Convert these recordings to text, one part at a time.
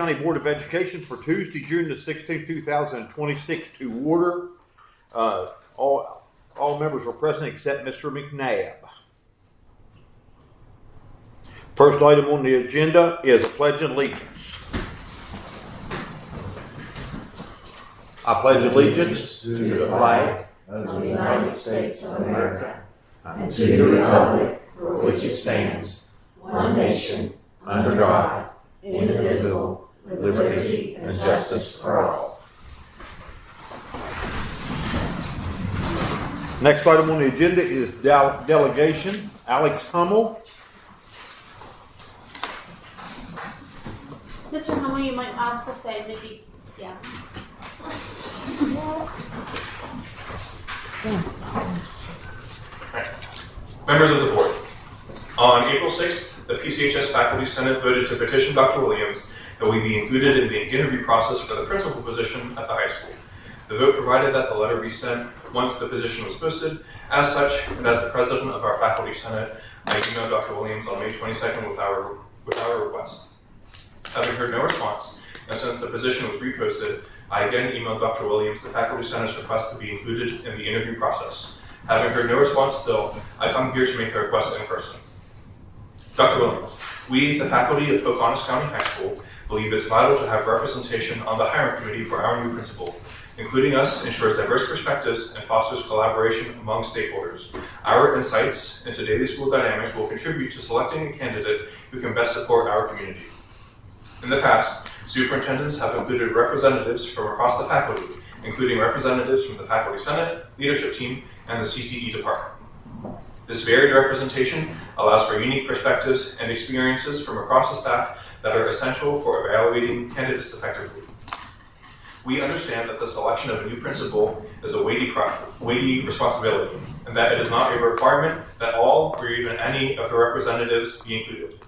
County Board of Education for Tuesday, June the 16th, 2026 to order. All members are present except Mr. McNabb. First item on the agenda is Pledge of Allegiance. I pledge allegiance to the flag of the United States of America and to the republic for which it stands, one nation, under God, indivisible, with liberty and justice for all. Next item on the agenda is delegation. Alex Hummel. Mr. Hummel, you might ask to say maybe, yeah. Members of the board, on April 6th, the PCHS Faculty Senate voted to petition Dr. Williams that we be included in the interview process for the principal position at the high school. The vote provided that the letter be sent once the position was posted. As such, and as the president of our Faculty Senate, I emailed Dr. Williams on May 22nd with our request. Having heard no response, and since the position was reposted, I again emailed Dr. Williams the Faculty Senate's request to be included in the interview process. Having heard no response still, I come here to make the request in person. Dr. Williams, we, the faculty of Pocahontas County High School, believe it's vital to have representation on the hiring committee for our new principal. Including us ensures diverse perspectives and fosters collaboration among stakeholders. Our insights into daily school dynamics will contribute to selecting a candidate who can best support our community. In the past, superintendents have included representatives from across the faculty, including representatives from the Faculty Senate, leadership team, and the CTE department. This varied representation allows for unique perspectives and experiences from across the staff that are essential for evaluating candidates effectively. We understand that the selection of a new principal is a weighty responsibility, and that it is not a requirement that all or even any of the representatives be included.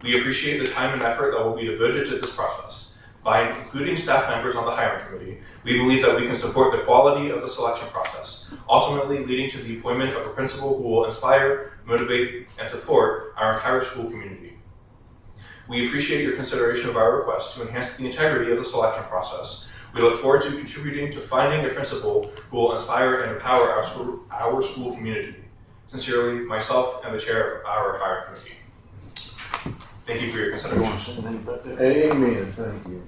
We appreciate the time and effort that will be devoted to this process. By including staff members on the hiring committee, we believe that we can support the quality of the selection process, ultimately leading to the appointment of a principal who will inspire, motivate, and support our entire school community. We appreciate your consideration of our request to enhance the integrity of the selection process. We look forward to contributing to finding a principal who will inspire and empower our school community. Sincerely, myself and the chair of our hiring committee. Thank you for your consideration. Amen. Thank you.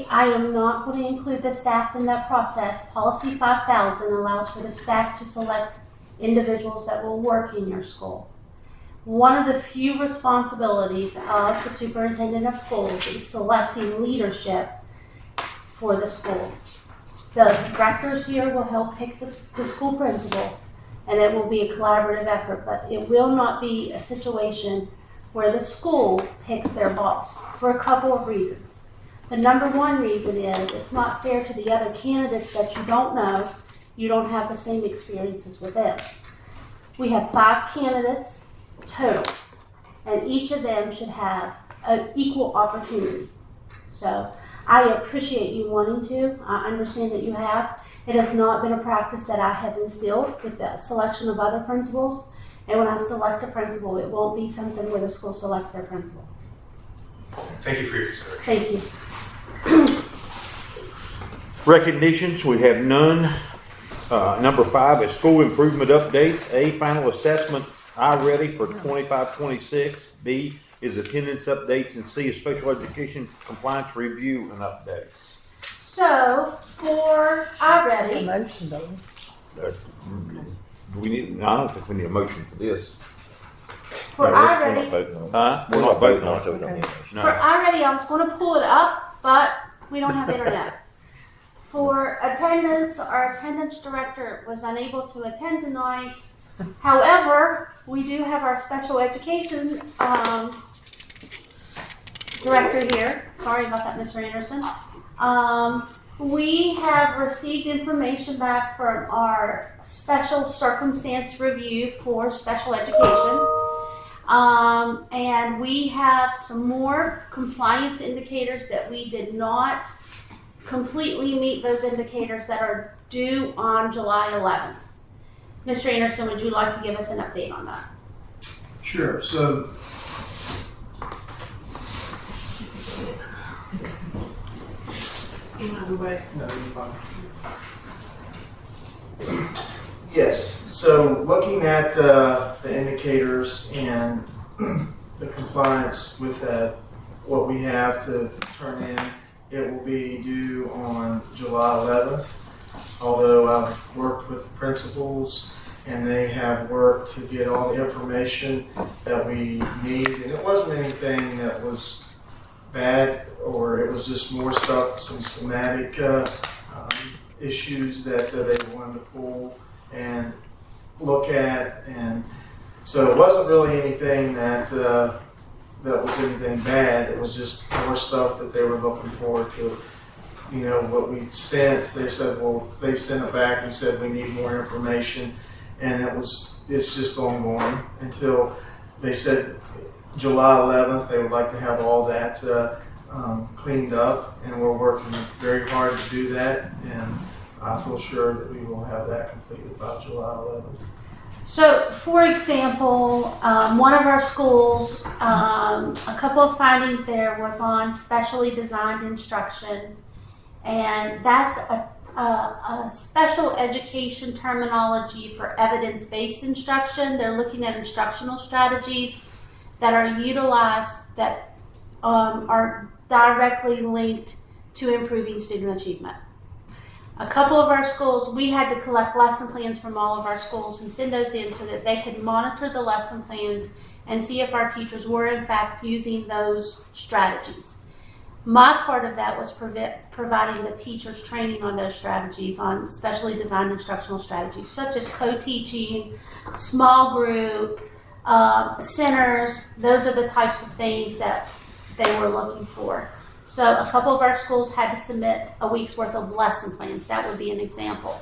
I am not going to include the staff in that process. Policy 5000 allows for the staff to select individuals that will work in your school. One of the few responsibilities of the superintendent of schools is selecting leadership for the school. The directors here will help pick the school principal, and it will be a collaborative effort, but it will not be a situation where the school picks their boss for a couple of reasons. The number one reason is it's not fair to the other candidates that you don't know. You don't have the same experiences with them. We have 5 candidates total, and each of them should have an equal opportunity. So I appreciate you wanting to. I understand that you have. It has not been a practice that I have instilled with the selection of other principals. And when I select a principal, it won't be something where the school selects their principal. Thank you for your consideration. Thank you. Recognitions, we have none. Number 5 is school improvement updates. A, final assessment, ready for 25-26. B is attendance updates, and C is special education compliance review and updates. So for ready. Motion, don't Do we need? No, I don't think we need a motion for this. For ready. Huh? We're not voting on it, so we don't need a motion. For ready, I was going to pull it up, but we don't have internet. For attendance, our attendance director was unable to attend tonight. However, we do have our special education director here. Sorry about that, Mr. Anderson. We have received information back from our special circumstance review for special education. And we have some more compliance indicators that we did not completely meet those indicators that are due on July 11th. Mr. Anderson, would you like to give us an update on that? Sure. So Yes, so looking at the indicators and the compliance with what we have to turn in, it will be due on July 11th. Although I've worked with the principals and they have worked to get all the information that we need, and it wasn't anything that was bad, or it was just more stuff, some somatic issues that they wanted to pull and look at, and so it wasn't really anything that was anything bad. It was just more stuff that they were looking forward to. You know, what we sent, they said, well, they sent it back and said we need more information, and it's just ongoing until they said July 11th they would like to have all that cleaned up, and we're working very hard to do that, and I feel sure that we will have that completed by July 11th. So, for example, one of our schools, a couple of findings there was on specially designed instruction, and that's a special education terminology for evidence-based instruction. They're looking at instructional strategies that are utilized that are directly linked to improving student achievement. A couple of our schools, we had to collect lesson plans from all of our schools and send those in so that they could monitor the lesson plans and see if our teachers were in fact using those strategies. My part of that was providing the teachers training on those strategies, on specially designed instructional strategies, such as co-teaching, small group, centers. Those are the types of things that they were looking for. So a couple of our schools had to submit a week's worth of lesson plans. That would be an example.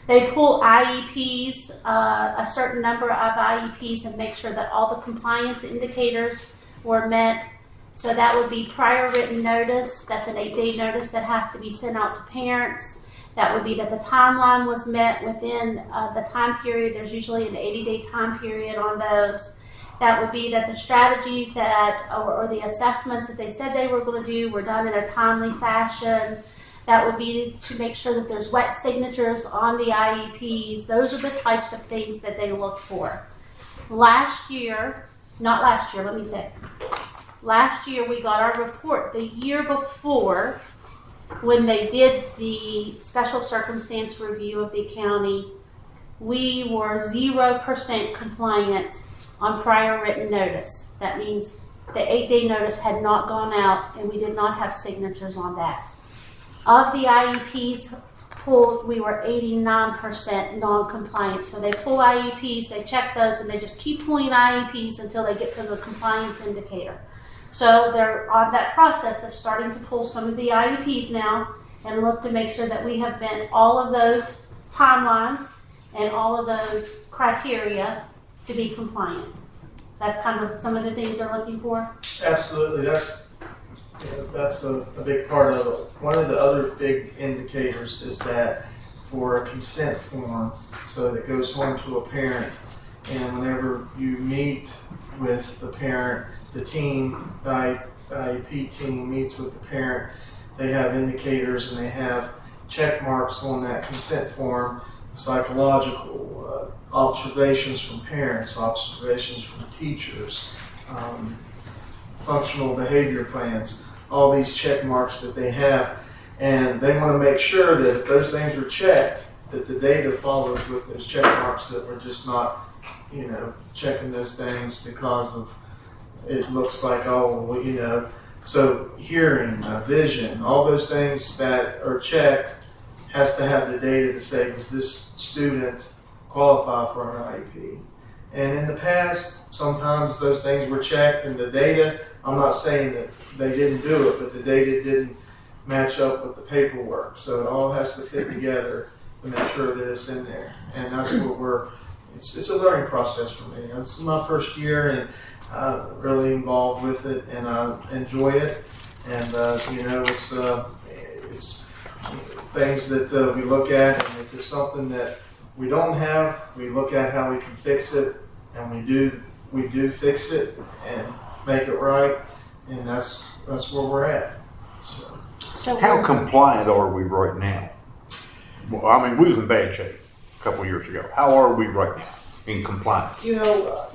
They pull IEPs, a certain number of IEPs, and make sure that all the compliance indicators were met. So that would be prior written notice. That's an 8-day notice that has to be sent out to parents. That would be that the timeline was met within the time period. There's usually an 80-day time period on those. That would be that the strategies that, or the assessments that they said they were going to do were done in a timely fashion. That would be to make sure that there's wet signatures on the IEPs. Those are the types of things that they look for. Last year we got our report. The year before, when they did the special circumstance review of the county, we were 0% compliant on prior written notice. That means the 8-day notice had not gone out and we did not have signatures on that. Of the IEPs pulled, we were 89% non-compliant. So they pull IEPs, they check those, and they just keep pulling IEPs until they get to the compliance indicator. So they're on that process of starting to pull some of the IEPs now and look to make sure that we have met all of those timelines and all of those criteria to be compliant. That's kind of some of the things they're looking for. Absolutely, that's a big part of it. One of the other big indicators is that for a consent form, so that goes home to a parent, and whenever you meet with the parent, the team, the IEP team meets with the parent, they have indicators and they have check marks on that consent form, psychological, observations from parents, observations from teachers, functional behavior plans, all these check marks that they have, and they want to make sure that if those things are checked, that the data follows with those check marks, that we're just not, checking those things because of it looks like, so hearing, vision, all those things that are checked has to have the data to say, does this student qualify for an IEP? And in the past, sometimes those things were checked and the data, I'm not saying that they didn't do it, but the data didn't match up with the paperwork. So it all has to fit together to make sure that it's in there. And that's what it's a learning process for me. This is my first year and I'm really involved with it and I enjoy it. And, it's things that we look at, and if there's something that we don't have, we look at how we can fix it, and we do fix it and make it right, and that's where we're at. So How we're- compliant are we right now? Well, I mean, we was in bad shape a couple of years ago. How are we right now in compliance? You know,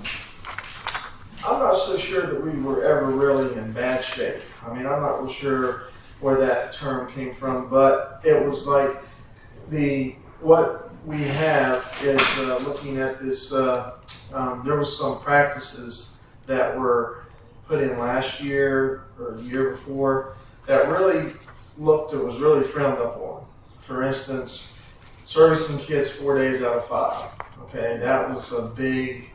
I'm not so sure that we were ever really in bad shape. I mean, I'm not real sure where that term came from, but it was like what we have is looking at this. There was some practices that were put in last year or the year before that really it was really frowned upon. For instance, servicing kids 4 days out of 5. Okay, that was a big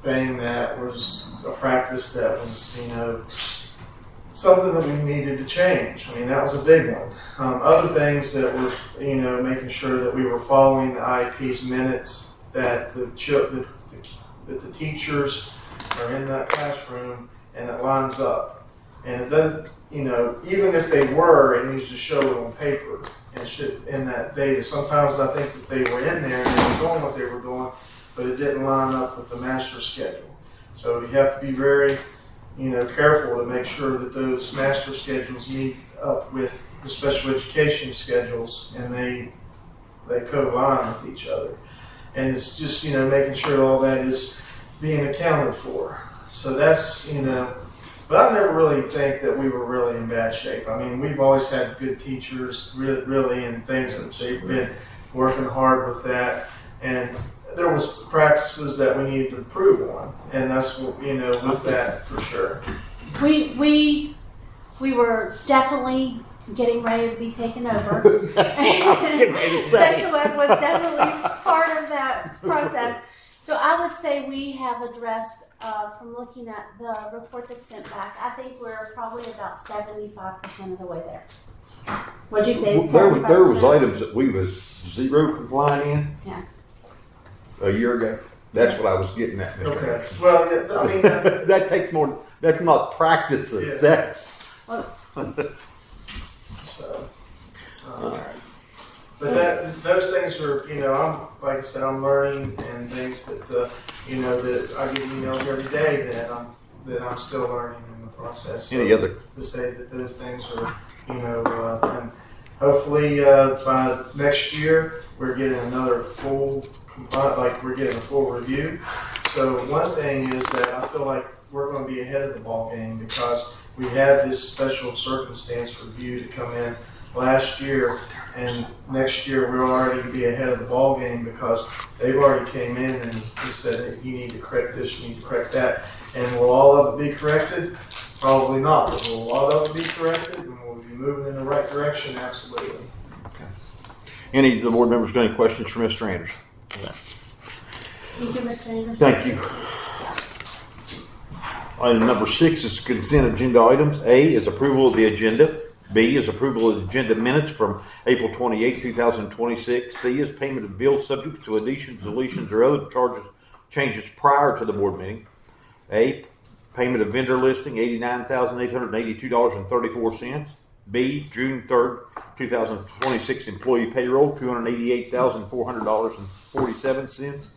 thing. That was a practice that was, something that we needed to change. I mean, that was a big one. Other things that were, making sure that we were following the IEP's minutes, that the teachers are in that classroom and it lines up. And then, even if they were, it needs to show it on paper and should in that data. Sometimes I think that they were in there and they were doing what they were doing, but it didn't line up with the master schedule. So you have to be very, careful to make sure that those master schedules meet up with the special education schedules and they co-align with each other. And it's just, making sure all that is being accounted for. So that's, but I never really think that we were really in bad shape. I mean, we've always had good teachers, really, and things that they've been working hard with that. And there was practices that we needed to improve on, and that's what, with that for sure. We were definitely getting ready to be taken over. Special ed was definitely part of that process. So I would say we have addressed, from looking at the report that's sent back, I think we're probably about 75% of the way there. What'd you say? There was 75%? items that we was zero compliant in Yes. a year ago. That's what I was getting at, Mr. Okay. Well, yeah, I mean, That takes more, that's not practices, Yeah. that's. Well, so, Alright. but those things are, I'm like I said, I'm learning and things that that I get emails every day that I'm still learning in the process. So Any other? to say that those things are, and hopefully by next year we're getting another full we're getting a full review. So one thing is that I feel like we're going to be ahead of the ball game because we had this special circumstance review to come in last year, and next year we'll already be ahead of the ball game because they've already came in and said that you need to correct this, you need to correct that. And will all of it be corrected? Probably not. But will a lot of it be corrected and we'll be moving in the right direction? Absolutely. Any of the board members got any questions for Mr. Anderson? thank you, Mr. Anderson. Thank you. Item number 6 is consent agenda items. A is approval of the agenda. B is approval of the agenda minutes from April 28, 2026. C is payment of bills subject to additions, deletions, or other changes prior to the board meeting. A, payment of vendor listing, $89,882.34. B, June 3rd, 2026 employee payroll, $288,400.47.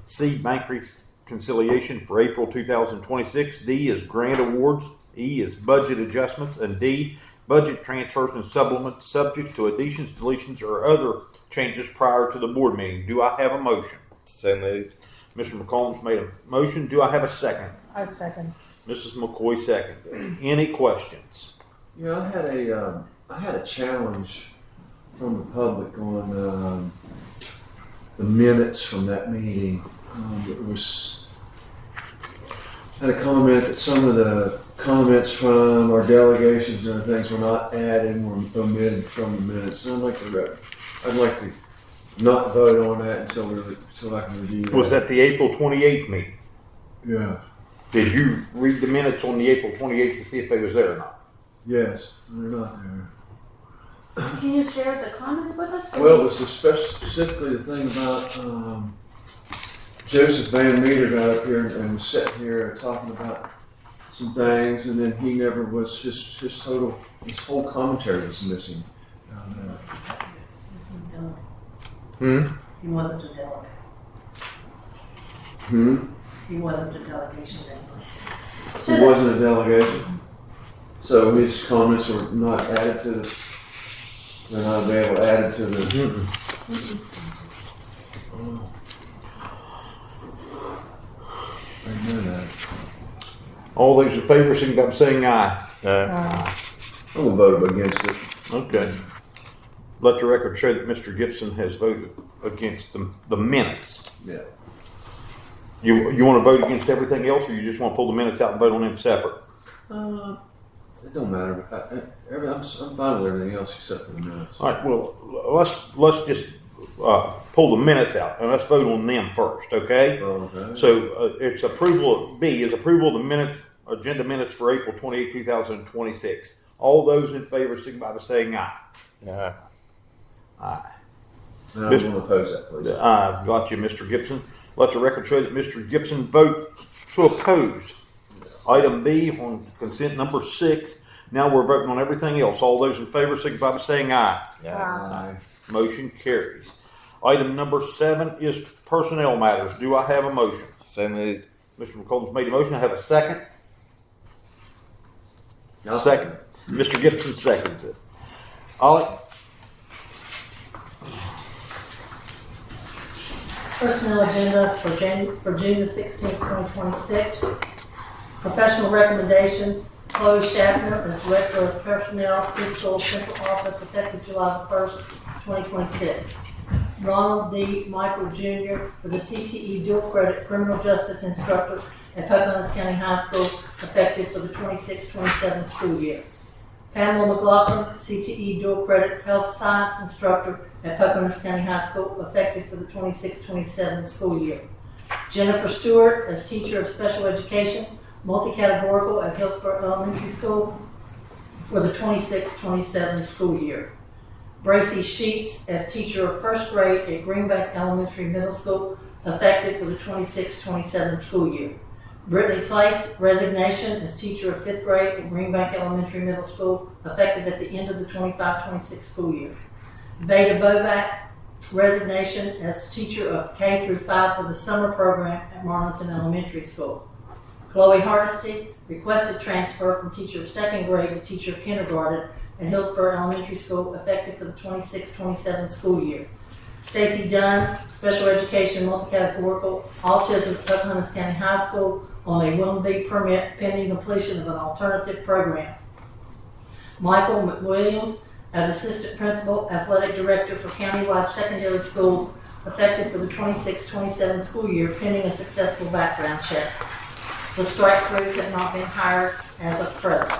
C, bank reconciliation for April 2026. D is grant awards. E is budget adjustments. And D, budget transfers and supplements subject to additions, deletions, or other changes prior to the board meeting. Do I have a motion? So moved. Mr. McCombs made a motion. Do I have a second? I second. Mrs. McCoy second. Any questions? Yeah, I had a challenge from the public on the minutes from that meeting. Had a comment that some of the comments from our delegations and things were not added and were omitted from the minutes. And I'd like to not vote on that until I can review that. Was that the April 28th meeting? Yeah. Did you read the minutes on the April 28th to see if they was there or not? Yes, they're not there. Can you share the comments with us? Well, it was specifically the thing about Joseph Van Meter got up here and was sitting here talking about some things, and then he never was his whole commentary was missing. He wasn't a delegate. He wasn't a delegation. So It wasn't a delegation. So these comments are not added to the, they're not available, added to the. I know that. All those in favor, signify by saying aye. I'm gonna vote against it. Okay. Let the record show that Mr. Gibson has voted against the minutes. Yeah. You want to vote against everything else, or you just want to pull the minutes out and vote on them separate? It don't matter. I'm fine with everything else except for the minutes. All right. Well, let's just pull the minutes out and let's vote on them first. Okay. Okay. So it's approval. B is approval of the agenda minutes for April 28, 2026. All those in favor signify by saying aye. Aye. And I'm going to oppose that, please. I've got you, Mr. Gibson. Let the record show that Mr. Gibson votes to oppose. Item B on consent number 6. Now we're voting on everything else. All those in favor signify by saying aye. Aye. Motion carries. Item number 7 is personnel matters. Do I have a motion? So moved. Mr. McCollum's made a motion. I have a second. I'll Second. Mr. Gibson seconds it. Ollie? Personnel agenda for June the 16th, 2026. Professional recommendations. Chloe Schaffner as Director of Personnel, Fiscal Central Office, effective July 1st, 2026. Ronald D. Michael Jr. for the CTE Dual Credit Criminal Justice Instructor at Pocahontas County High School, effective for the 26-27 school year. Pamela McLaughlin, CTE Dual Credit Health Science Instructor at Pocahontas County High School, effective for the 26-27 school year. Jennifer Stewart as Teacher of Special Education, multi-categorical at Hillsborough Elementary School for the 26-27 school year. Bracy Sheets as Teacher of First Grade at Greenbank Elementary Middle School, effective for the 26-27 school year. Brittany Place, resignation as Teacher of 5th Grade at Greenbank Elementary Middle School, effective at the end of the 25-26 school year. Veda Boback, resignation as Teacher of K through 5 for the summer program at Marlington Elementary School. Chloe Hardesty, requested transfer from Teacher of 2nd Grade to Teacher of Kindergarten at Hillsborough Elementary School, effective for the 26-27 school year. Stacy Dunn, Special Education Multi-Categorical Autism at Pocahontas County High School on a 1B permit pending completion of an alternative program. Michael McWilliams as Assistant Principal, Athletic Director for Countywide Secondary Schools, effective for the 26-27 school year pending a successful background check. The strike throughs have not been hired as of present.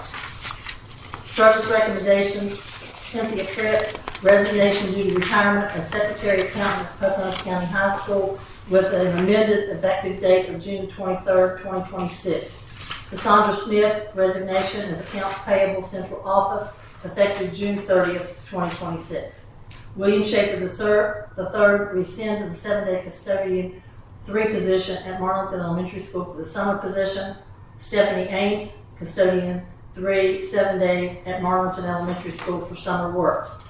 Service recommendations: Cynthia Tripp, resignation due to retirement as Secretary Accountant at Pocahontas County High School with an amended effective date of June 23rd, 2026. Cassandra Smith, resignation as Accounts Payable Central Office, effective June 30th, 2026. William Schaefer III, rescind the 7-day custodian 3 position at Marlington Elementary School for the summer position. Stephanie Ames, custodian 3, 7 days at Marlington Elementary School for summer work.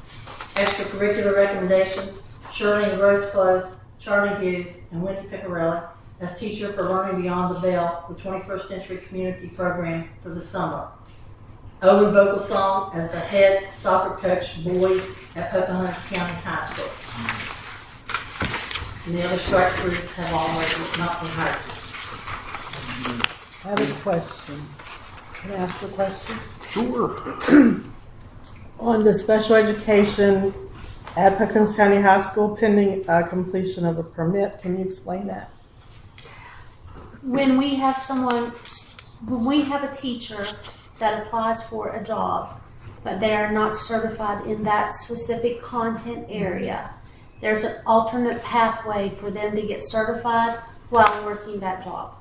Extracurricular recommendations: Shirley and Rose Close, Charlie Hughes, and Wendy Piccarelli as teacher for Learning Beyond the Bell, the 21st Century Community Program for the summer. Owen Vogelsong as the head soccer coach boys at Pocahontas County High School. And the other strike throughs have already not been hired. I have a question. Can I ask a question? Sure. On the special education at Pocahontas County High School pending completion of a permit, can you explain that? When we have a teacher that applies for a job, but they are not certified in that specific content area, there's an alternate pathway for them to get certified while working that job.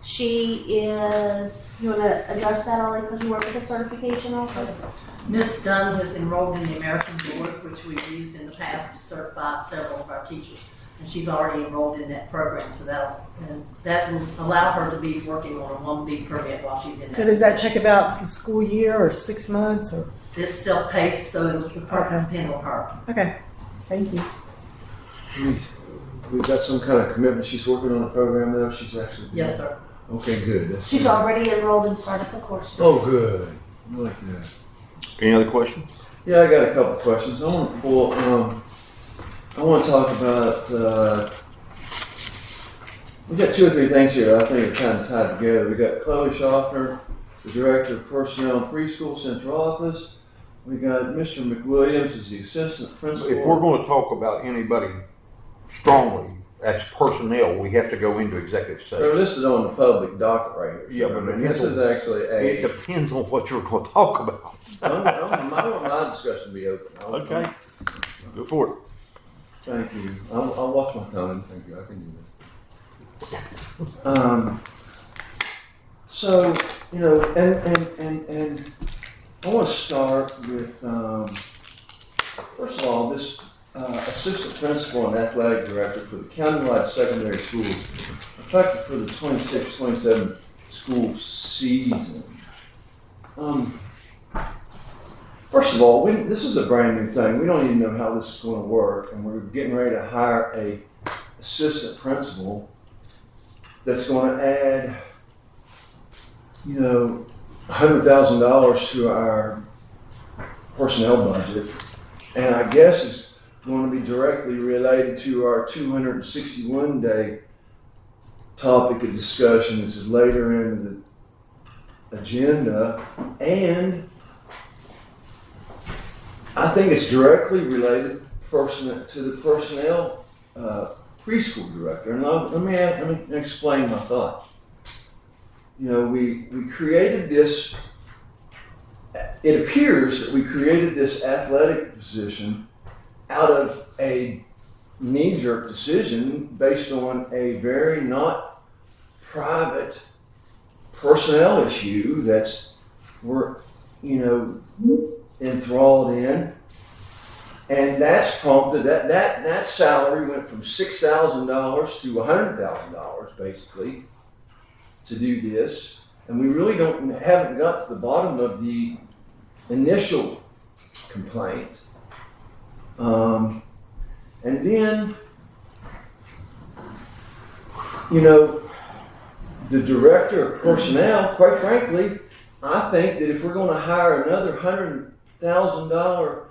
She is, you want to address that, Ollie, because you work with the certification office? Ms. Dunn has enrolled in the American Board, which we've used in the past to certify several of our teachers. And she's already enrolled in that program, so that will allow her to be working on a 1B permit while she's in that. So does that take about the school year or 6 months or? It's self-paced, so the program depends on her. Okay, thank you. We've got some kind of commitment. She's working on a program though. She's actually. Yes, sir. Okay, good. That's She's good. already enrolled and started the courses. Oh, good. I like that. Any other questions? Yeah, I got a couple questions. I want to pull. I want to talk about. We got 2 or 3 things here I think are kind of tied together. We got Chloe Schaffner, the Director of Personnel and Preschool Central Office. We got Mr. McWilliams as the Assistant Principal. If we're going to talk about anybody strongly as personnel, we have to go into executive They're session. listed on the public docket right here. Yeah, but I mean, this is actually It a. depends on what you're going to talk about. I want my discussion to be open. Okay, go for it. Thank you. I'll watch my tone. Thank you. I can do that. So, you know, and I want to start with, first of all, this assistant principal and athletic director for the countywide secondary schools, effective for the 26-27 school season. First of all, this is a brand new thing. We don't even know how this is going to work, and we're getting ready to hire a assistant principal that's going to add, you know, $100,000 to our personnel budget, and I guess it's going to be directly related to our 261-day topic of discussion, which is later in the agenda, and I think it's directly related to the personnel preschool director. And let me explain my thought. You know, we created this. It appears that we created this athletic position out of a knee-jerk decision based on a very not private personnel issue that's we're, you know, enthralled in, and that's prompted that salary went from $6,000 to $100,000 basically to do this, and we really haven't got to the bottom of the initial complaint, and then, you know, the director of personnel, quite frankly, I think that if we're going to hire another $100,000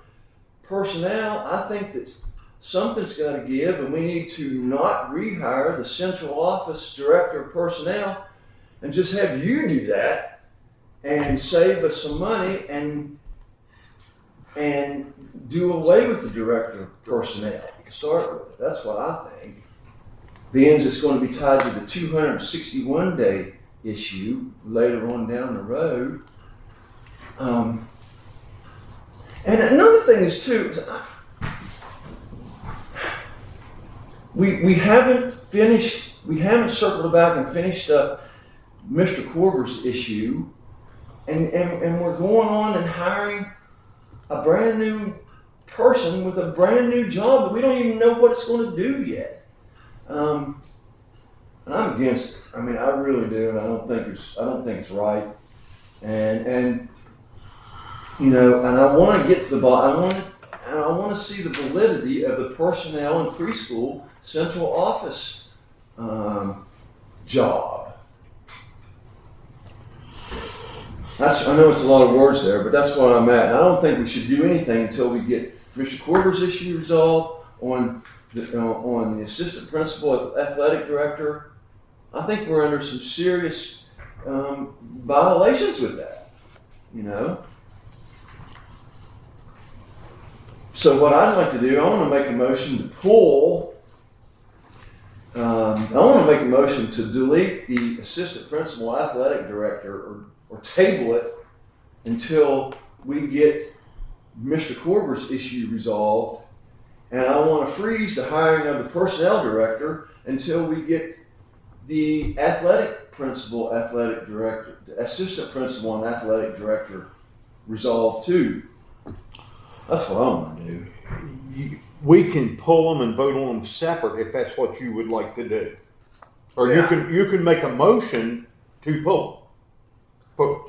personnel, I think that something's got to give, and we need to not rehire the central office director of personnel and just have you do that and save us some money and do away with the director of personnel to start with. That's what I think. Being it's going to be tied to the 261-day issue later on down the road. And another thing is too, we haven't circled back and finished up Mr. Korber's issue, and we're going on and hiring a brand new person with a brand new job that we don't even know what it's going to do yet. And I'm against it. I mean, I really do, and I don't think it's right. And you know, and I want to get to the bottom. I want to see the validity of the personnel and preschool central office job. I know it's a lot of words there, but that's where I'm at. And I don't think we should do anything until we get Mr. Korber's issue resolved on the assistant principal, athletic director. I think we're under some serious violations with that, you know. So what I'd like to do, I want to make a motion to pull. I want to make a motion to delete the assistant principal, athletic director, or table it until we get Mr. Korber's issue resolved. And I want to freeze the hiring of the personnel director until we get the athletic principal, athletic director, the assistant principal, and athletic director resolved too. That's what I'm going to do. We can pull them and vote on them separate if that's what you would like to do. Or Yeah. you can make a motion to pull.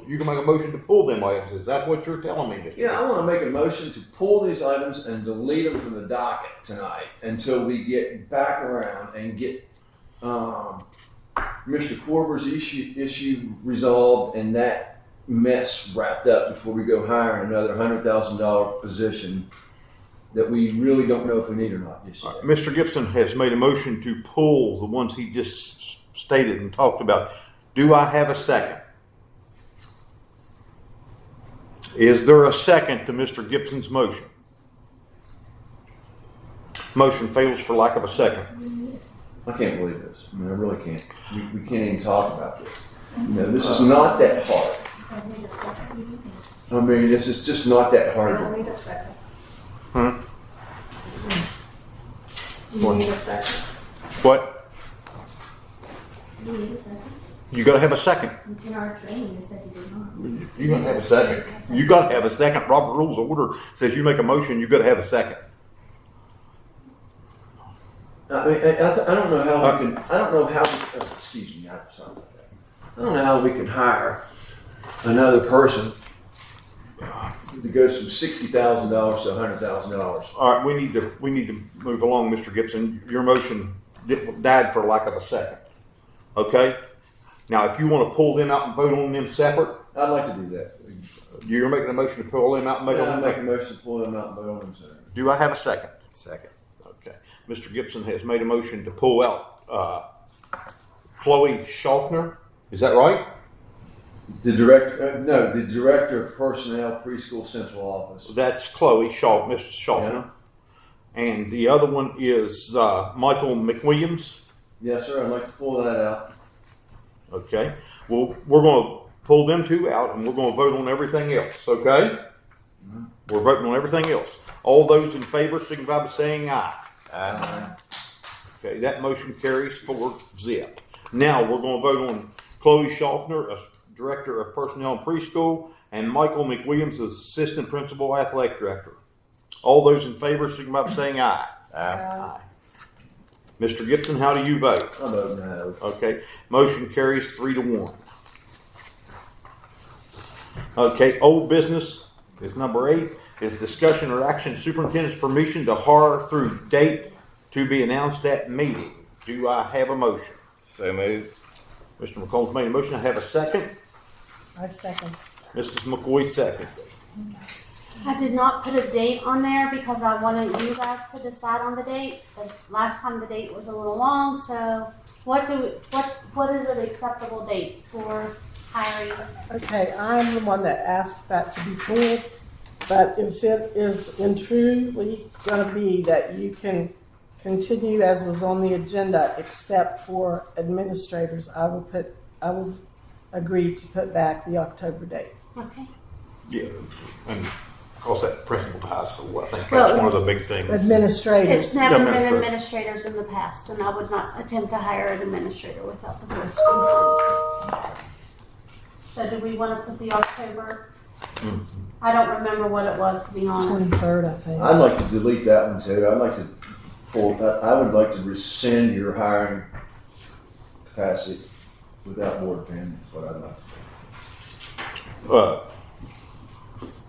You can make a motion to pull them items. Is that what you're telling me, Mr. Yeah, I want to make a motion to pull these items and delete them from the docket tonight until we get back around and get Mr. Corber's issue resolved and that mess wrapped up before we go hire another $100,000 position that we really don't know if we need or not just yet. Mr. Gibson has made a motion to pull the ones he just stated and talked about. Do I have a second? Is there a second to Mr. Gibson's motion? Motion fails for lack of a second. I can't believe this. I mean, I really can't. We can't even talk about this. This is not that hard. I mean, this is just not that hard. I need a second. Huh? Do you need a second? What? Do you need a second? You gotta have a second. In our training, you said you did not. You gotta have a second. You gotta have a second. Robert Rules of Order says you make a motion, you gotta have a second. I mean, I don't know how we can. I don't know how. Excuse me. I'm sorry about that. I don't know how we can hire another person that goes from $60,000 to $100,000. All right, we need to move along, Mr. Gibson. Your motion died for lack of a second. Okay? Now, if you want to pull them out and vote on them separate, I'd like to do that. you're making a motion to pull them out and vote Yeah, on I them make a separate. motion to pull them out and vote on them separate. Do I have a second? Second. Okay. Mr. Gibson has made a motion to pull out Chloe Schaffner. Is that right? The director of personnel, preschool central office. That's Chloe Mrs. Schaffner. And the other one is Michael McWilliams. Yes, sir. I'd like to pull that out. Okay. Well, we're going to pull them two out and we're going to vote on everything else. Okay? We're voting on everything else. All those in favor signify by saying aye. Aye. Okay, that motion carries 4-0. Now we're going to vote on Chloe Schaffner as Director of Personnel and Preschool and Michael McWilliams as Assistant Principal Athletic Director. All those in favor signify by saying aye. Aye. Mr. Gibson, how do you vote? I vote no. Okay, motion carries 3-1. Okay, old business is number 8, is discussion or action superintendent's permission to hire through date to be announced at meeting. Do I have a motion? So moved. Mr. McCollum's made a motion. I have a second. I second. Mrs. McCoy second. I did not put a date on there because I wanted you guys to decide on the date. The last time the date was a little long, so what is an acceptable date for hiring? Okay, I'm the one that asked that to be pulled, but if it is in truly gonna be that you can continue as was on the agenda, except for administrators, I will agree to put back the October date. Okay. Yeah, and of course that principal to high school, I think Well, that's one of the big things. Administrators. It's never been Administrator. administrators in the past, and I would not attempt to hire an administrator without the board's consent. So do we want to put the October? I don't remember what it was, to be honest. 23rd, I think. I'd like to delete that one too. I'd like to I would like to rescind your hiring capacity without board opinion. Is what I'd like.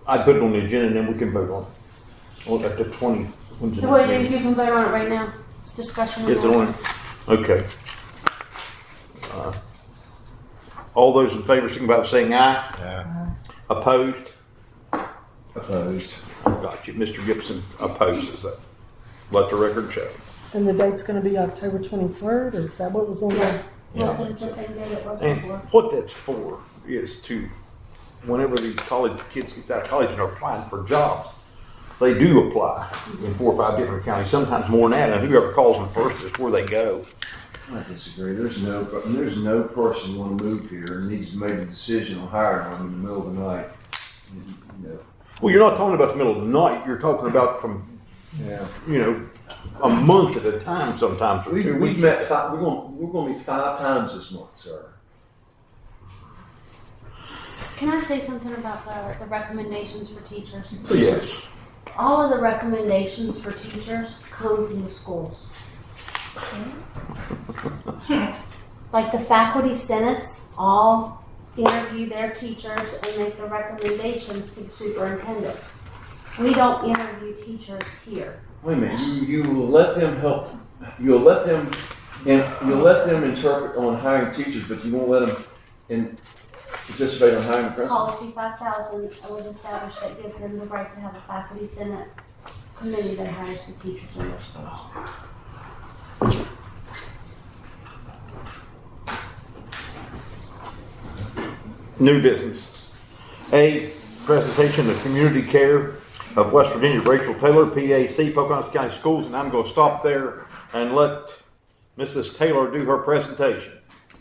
I'd put it on the agenda and then we can vote on it. Well, at the 20. When's the Well, next you meeting? can vote on it right now. It's discussion. Is it on? Okay. All those in favor signify by saying aye. Yeah. Opposed? Opposed. Got you. Mr. Gibson opposes that. Let the record show. And the date's gonna be October 23rd, or is that what was on this? Yes. Well, it's the same day it was And before. what that's for is to, whenever these college kids get out of college and are applying for jobs, they do apply in 4 or 5 different counties, sometimes more than that, and whoever calls them first is where they go. I disagree. There's no person want to move here and needs to make a decision on hiring them in the middle of the night. You know. Well, you're not talking about the middle of the night, you're talking about from, Yeah. a month at a time sometimes. Or 2 We've weeks. met five. We're going to meet 5 times this month, sir. Can I say something about the recommendations for teachers? Yes. All of the recommendations for teachers come from the schools. Like the faculty senates all interview their teachers and make the recommendations to the superintendent. We don't interview teachers here. Wait a minute. You will let them help. You'll let them And you'll let them interpret on hiring teachers, but you won't let them participate on hiring principals? Policy 5000 was established that gives them the right to have a faculty senate committee that hires the teachers in their schools. New business. A, presentation of community care of West Virginia, Rachel Taylor, PAC, Pocahontas County Schools, and I'm going to stop there and let Mrs. Taylor do her presentation.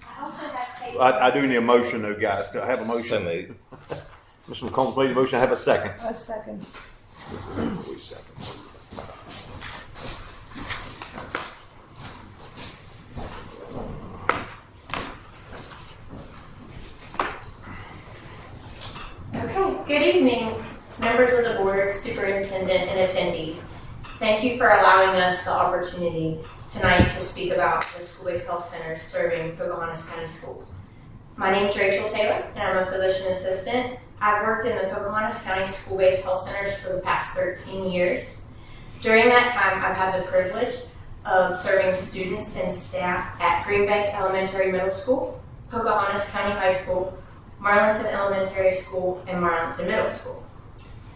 I also have Kate. I do need a motion though, guys. Do I have a motion? Mr. McCombs made a motion. I have a second. A second. This is Emily's second. Okay, good evening, members of the board, superintendent, and attendees. Thank you for allowing us the opportunity tonight to speak about the school-based health centers serving Pocahontas County Schools. My name is Rachel Taylor, and I'm a physician assistant. I've worked in the Pocahontas County school-based health centers for the past 13 years. During that time, I've had the privilege of serving students and staff at Green Bank Elementary Middle School, Pocahontas County High School, Marlinton Elementary School, and Marlinton Middle School.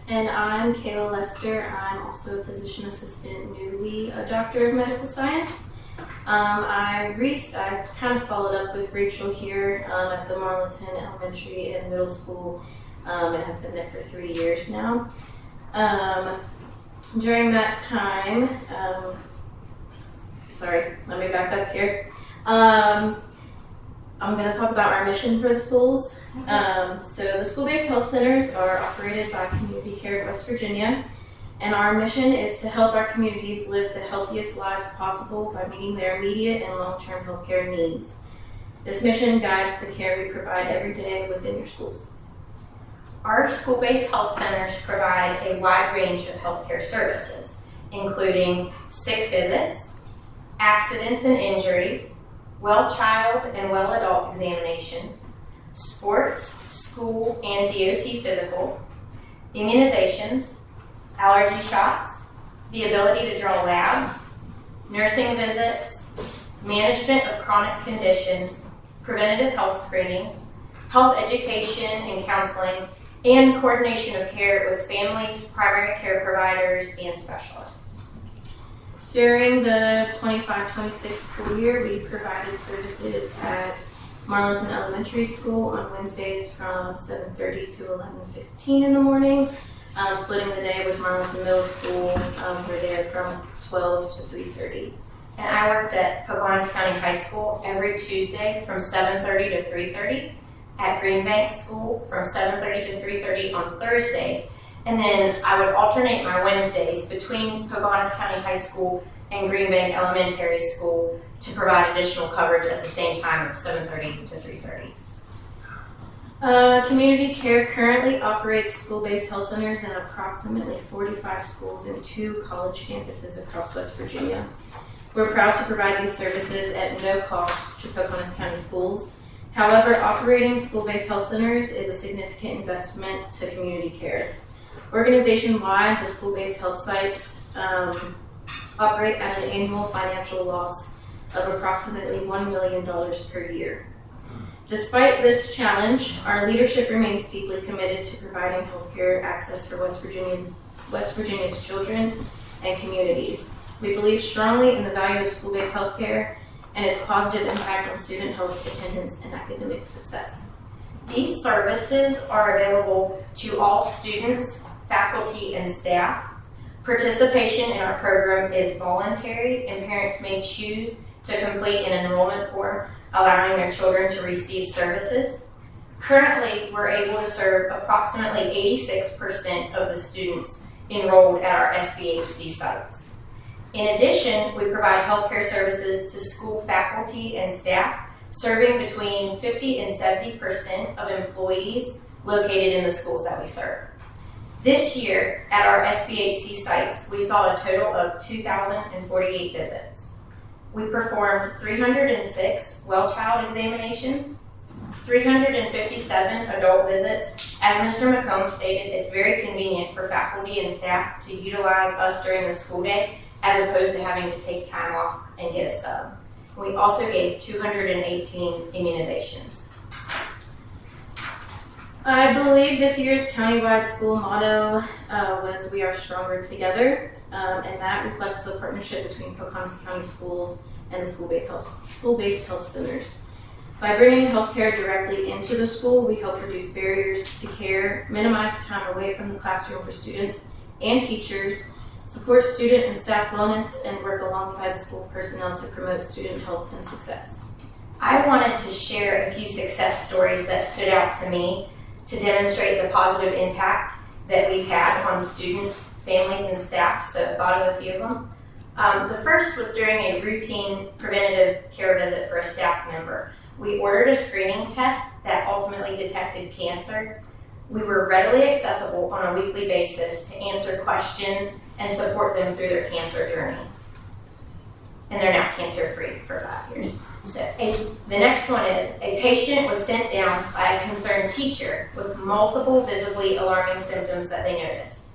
And I'm Kayla Lester. I'm also a physician assistant, newly a doctor of medical science. I kind of followed up with Rachel here at the Marlinton Elementary and Middle School, and have been there for 3 years now. During that time, let me back up here. I'm going to talk about our mission for the schools. So the school-based health centers are operated by Community Care of West Virginia, and our mission is to help our communities live the healthiest lives possible by meeting their immediate and long-term healthcare needs. This mission guides the care we provide every day within your schools. Our school-based health centers provide a wide range of healthcare services, including sick visits, accidents and injuries, well child and well adult examinations, sports, school, and DOT physicals, immunizations, allergy shots, the ability to draw labs, nursing visits, management of chronic conditions, preventative health screenings, health education and counseling, and coordination of care with families, primary care providers, and specialists. During the 25-26 school year, we provided services at Marlinton Elementary School on Wednesdays from 7:30 to 11:15 in the morning, splitting the day with Marlinton Middle School. We're there from 12 to 3:30. And I worked at Pocahontas County High School every Tuesday from 7:30 to 3:30, at Green Bank School from 7:30 to 3:30 on Thursdays, and then I would alternate my Wednesdays between Pocahontas County High School and Green Bank Elementary School to provide additional coverage at the same time of 7:30 to 3:30. Community Care currently operates school-based health centers in approximately 45 schools and 2 college campuses across West Virginia. We're proud to provide these services at no cost to Pocahontas County schools. However, operating school-based health centers is a significant investment to community care. Organization-wide, the school-based health sites operate at an annual financial loss of approximately $1 million per year. Despite this challenge, our leadership remains deeply committed to providing healthcare access for West Virginia's children and communities. We believe strongly in the value of school-based healthcare and its positive impact on student health, attendance, and academic success. These services are available to all students, faculty, and staff. Participation in our program is voluntary, and parents may choose to complete an enrollment form allowing their children to receive services. Currently, we're able to serve approximately 86% of the students enrolled at our SBHC sites. In addition, we provide healthcare services to school faculty and staff, serving between 50 and 70% of employees located in the schools that we serve. This year, at our SBHC sites, we saw a total of 2,048 visits. We performed 306 well child examinations, 357 adult visits. As Mr. McComb stated, it's very convenient for faculty and staff to utilize us during the school day as opposed to having to take time off and get a sub. We also gave 218 immunizations. I believe this year's countywide school motto was "We are stronger together," and that reflects the partnership between Pocahontas County Schools and the school-based health centers. By bringing healthcare directly into the school, we help reduce barriers to care, minimize time away from the classroom for students and teachers, support student and staff wellness, and work alongside school personnel to promote student health and success. I wanted to share a few success stories that stood out to me to demonstrate the positive impact that we've had on students, families, and staff, so I thought of a few of them. The first was during a routine preventative care visit for a staff member. We ordered a screening test that ultimately detected cancer. We were readily accessible on a weekly basis to answer questions and support them through their cancer journey. And they're now cancer-free for 5 years. So, the next one is, a patient was sent down by a concerned teacher with multiple visibly alarming symptoms that they noticed.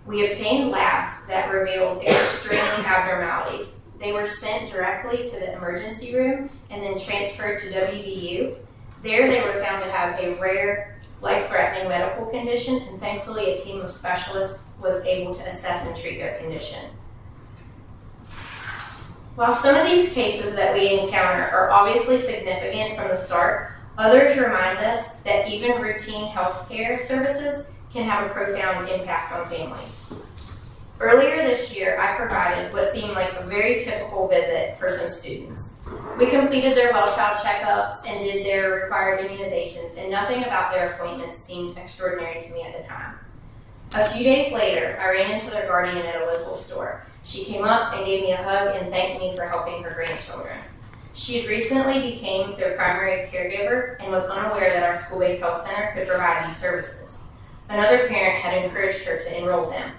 We obtained labs that revealed extreme abnormalities. They were sent directly to the emergency room and then transferred to WVU. There they were found to have a rare, life-threatening medical condition, and thankfully a team of specialists was able to assess and treat their condition. While some of these cases that we encounter are obviously significant from the start, others remind us that even routine healthcare services can have a profound impact on families. Earlier this year, I provided what seemed like a very typical visit for some students. We completed their well child checkups and did their required immunizations, and nothing about their appointments seemed extraordinary to me at the time. A few days later, I ran into their guardian at a local store. She came up and gave me a hug and thanked me for helping her grandchildren. She had recently became their primary caregiver and was unaware that our school-based health center could provide these services. Another parent had encouraged her to enroll them.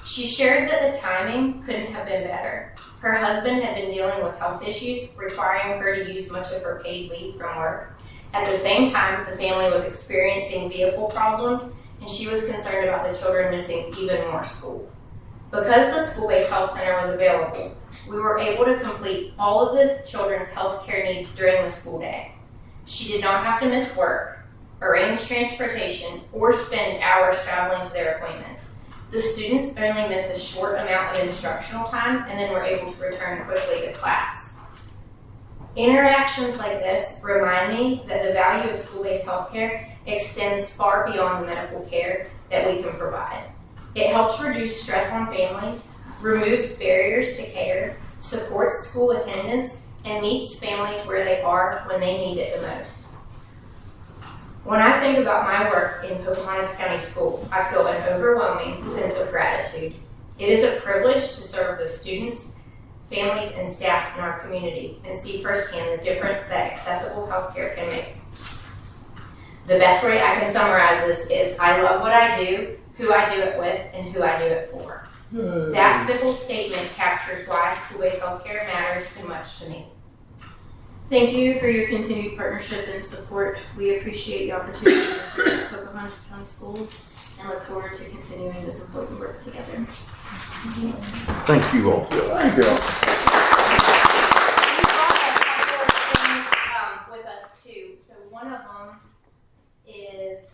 She shared that the timing couldn't have been better. Her husband had been dealing with health issues, requiring her to use much of her paid leave from work. At the same time, the family was experiencing vehicle problems, and she was concerned about the children missing even more school. Because the school-based health center was available, we were able to complete all of the children's health care needs during the school day. She did not have to miss work, arrange transportation, or spend hours traveling to their appointments. The students only missed a short amount of instructional time and then were able to return quickly to class. Interactions like this remind me that the value of school-based healthcare extends far beyond the medical care that we can provide. It helps reduce stress on families, removes barriers to care, supports school attendance, and meets families where they are when they need it the most. When I think about my work in Pocahontas County Schools, I feel an overwhelming sense of gratitude. It is a privilege to serve the students, families, and staff in our community and see firsthand the difference that accessible healthcare can make. The best way I can summarize this is I love what I do, who I do it with, and who I do it for. That simple statement captures why school-based healthcare matters so much to me. Thank you for your continued partnership and support. We appreciate the opportunity to serve Pocahontas County Schools and look forward to continuing this important work together. Thank you all. Thank you. We brought a couple of things with us too. So one of them is,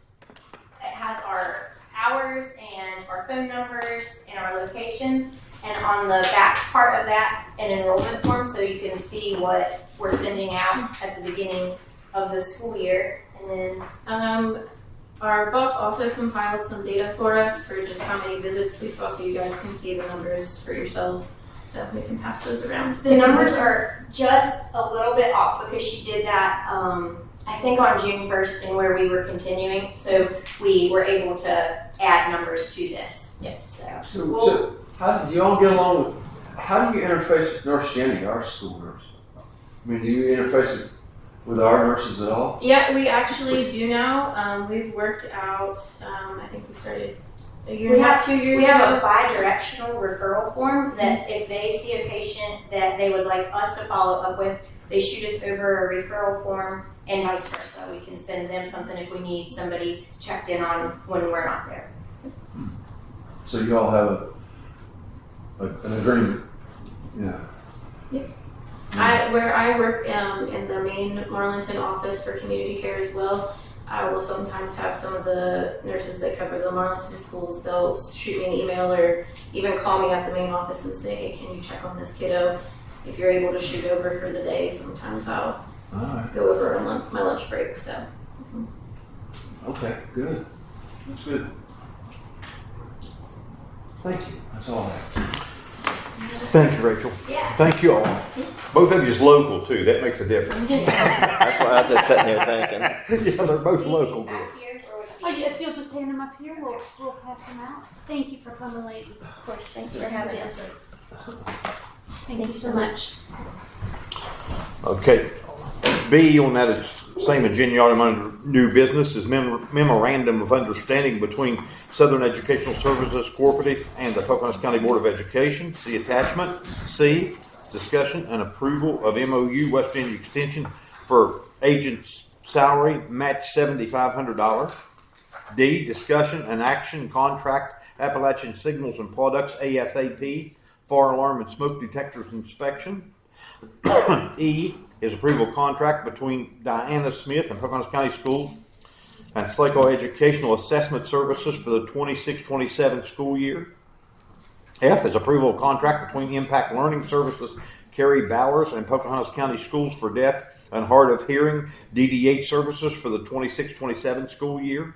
it has our hours and our phone numbers and our locations. And on the back part of that, an enrollment form so you can see what we're sending out at the beginning of the school year. And then Our boss also compiled some data for us for just how many visits we saw so you guys can see the numbers for yourselves. So we can pass those around. the numbers are just a little bit off because she did that, I think on June 1st and where we were continuing. So we were able to add numbers to this. Yes. So how do you all get along with, how do you interface with Nurse Jenny, our school nurse? I mean, do you interface with our nurses at all? Yeah, we actually do now. We've worked out, I think we started a year We and a have half, 2 years We ago. have a bi-directional referral form that if they see a patient that they would like us to follow up with, they shoot us over a referral form and vice versa. We can send them something if we need somebody checked in on when we're not there. So you all have an agreement? Yeah. Yep. Where I work in the main Marlinton office for community care as well, I will sometimes have some of the nurses that cover the Marlinton schools. They'll shoot me an email or even call me at the main office and say, "Hey, can you check on this kiddo? If you're able to shoot over for the day, sometimes I'll All right. go over on my lunch break." So. Okay, good. That's good. Thank you. That's all I have. Thank you, Rachel. Yeah. Thank you all. Both of you is local too. That makes a difference. That's what I was just sitting here thinking. Yeah, they're both local. Oh, yeah, if you'll just hand them up here, we'll pass them out. Thank you for coming, ladies. Of course, thanks for having us. Thank you so much. Okay. B on that is same agenda item under new business is memorandum of understanding between Southern Educational Services Cooperative and the Pocahontas County Board of Education. See attachment. C, discussion and approval of MOU West Virginia Extension for agent's salary match $7,500. D, discussion and action contract Appalachian Signals and Products ASAP fire alarm and smoke detectors inspection. E is approval contract between Diana Smith and Pocahontas County Schools and Slaco Educational Assessment Services for the 26-27 school year. F is approval contract between Impact Learning Services Carrie Bowers and Pocahontas County Schools for Deaf and Hard of Hearing DDH services for the 26-27 school year.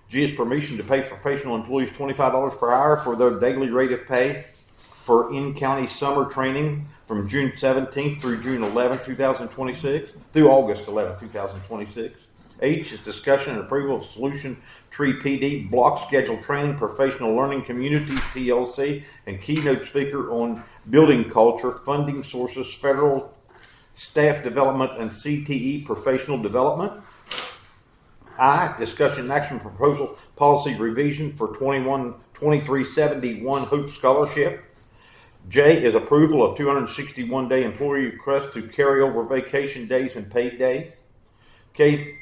G is permission to pay professional employees $25 per hour for their daily rate of pay for in-county summer training from June 17th through June 11th, 2026, through August 11th, 2026. H is discussion and approval of Solution Tree PD block schedule training, professional learning communities, PLC, and keynote speaker on building culture, funding sources, federal staff development, and CTE professional development. I, discussion and action proposal policy revision for 2371 Hope Scholarship. J is approval of 261-day employee request to carry over vacation days and paid days. K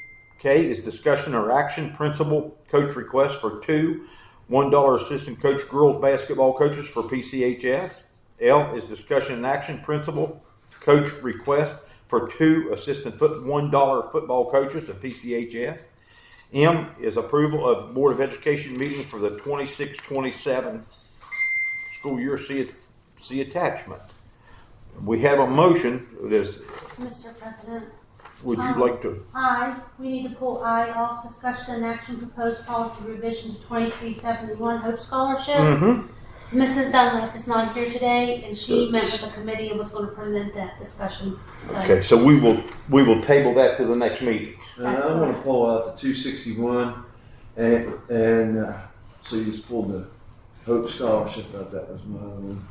is discussion or action principal coach request for two $1 assistant coach girls basketball coaches for PCHS. L is discussion and action principal coach request for two assistant $1 football coaches at PCHS. M is approval of Board of Education meeting for the 26-27 school year. See attachment. We have a motion. Mr. President. Would you like to? We need to pull I off discussion and action proposed policy revision to 2371 Hope Scholarship. Mm-hmm. Mrs. Dunlap is not here today, and she met with the committee and was going to present that discussion. So. Okay, so we will table that to the next meeting. And I want to pull out the 261, and so you just pulled the Hope Scholarship out. That was my other one.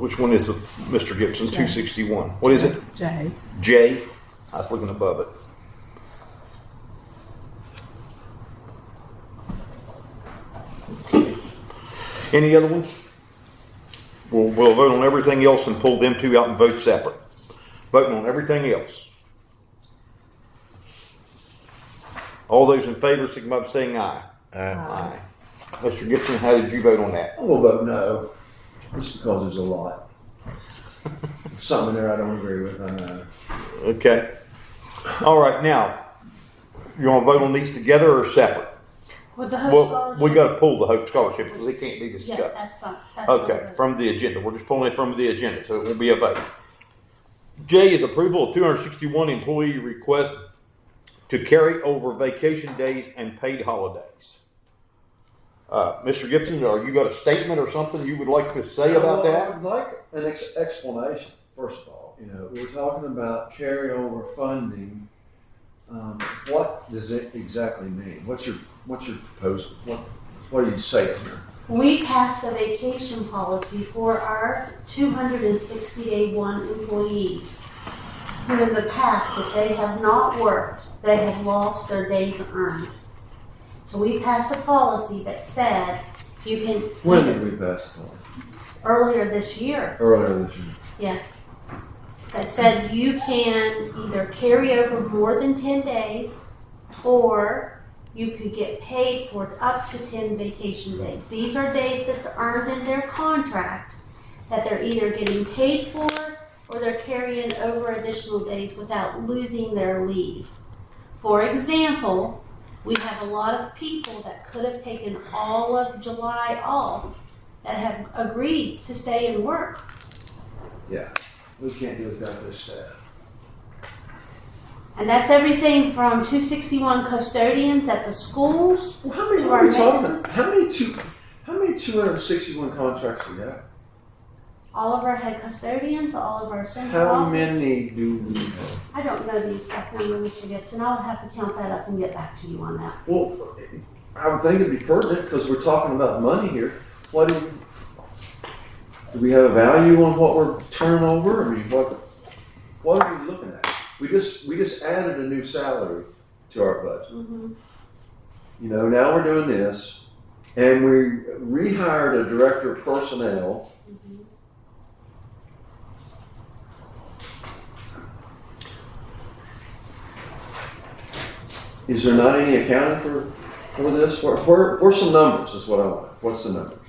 Which one is Mr. Gibson? 261. What is it? J. J. I was looking above it. Okay. Any other ones? We'll vote on everything else and pull them two out and vote separate. Voting on everything else. All those in favor signify by saying aye. Aye. Mr. Gibson, how did you vote on that? I'm gonna vote no, just because there's a lot. Some in there I don't agree with. I know. Okay. All right. Now, you want to vote on these together or separate? With the Hope Well, Scholarship? we got to pull the Hope Scholarship because it can't be Yeah, discussed. that's fine. Okay, from the agenda. We're just pulling it from the agenda, so it won't be a vote. J is approval of 261 employee request to carry over vacation days and paid holidays. Mr. Gibson, you got a statement or something you would like to say about I that? would like an explanation. First of all, we're talking about carryover funding. What does it exactly mean? What's your proposal? What do you say here? We passed a vacation policy for our 260-day one employees. And in the past, if they have not worked, they have lost their days earned. So we passed a policy that said you can. When did we pass the law? Earlier this year. Earlier this year. Yes. That said you can either carry over more than 10 days or you could get paid for up to 10 vacation days. These are days that's earned in their contract that they're either getting paid for or they're carrying over additional days without losing their leave. For example, we have a lot of people that could have taken all of July off that have agreed to stay and work. Yeah, we can't do without this staff. And that's everything from 261 custodians at the schools. Well, how many to are our we talking? maintenance. How many 261 contracts we got? All of our head custodians, all of our central How office. many do we have? I don't know the exact number, Mr. Gibson. I'll have to count that up and get back to you on that. Well, I would think it'd be pertinent because we're talking about money here. Do we have a value on what we're turning over? I mean, what are we looking at? We just added a new salary to our budget. Mm-hmm. You know, now we're doing this, and we rehired a director of personnel. Mm-hmm. Is there not any accounting for this? Where's some numbers is what I want. What's the numbers?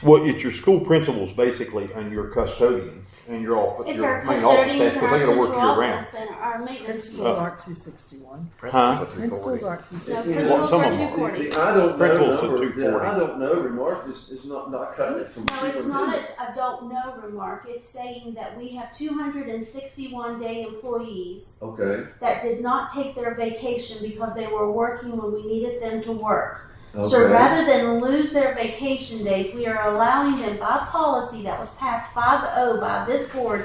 Well, it's your school principals basically and your custodians and your office, It's your our main office custodians staff, and our because they gotta work central year round. office and our maintenance. Principals aren't 261. Huh? Principals aren't 261. No, You know, principals some are of them are. 240. The I don't know Principals are number, the 240. I don't know remark is not cutting it from No, it's not superintendent. a don't know remark. It's saying that we have 261 day employees Okay, that did not take their vacation because they were working when we needed them to work. So okay. rather than lose their vacation days, we are allowing them by policy that was passed 5-0 by this board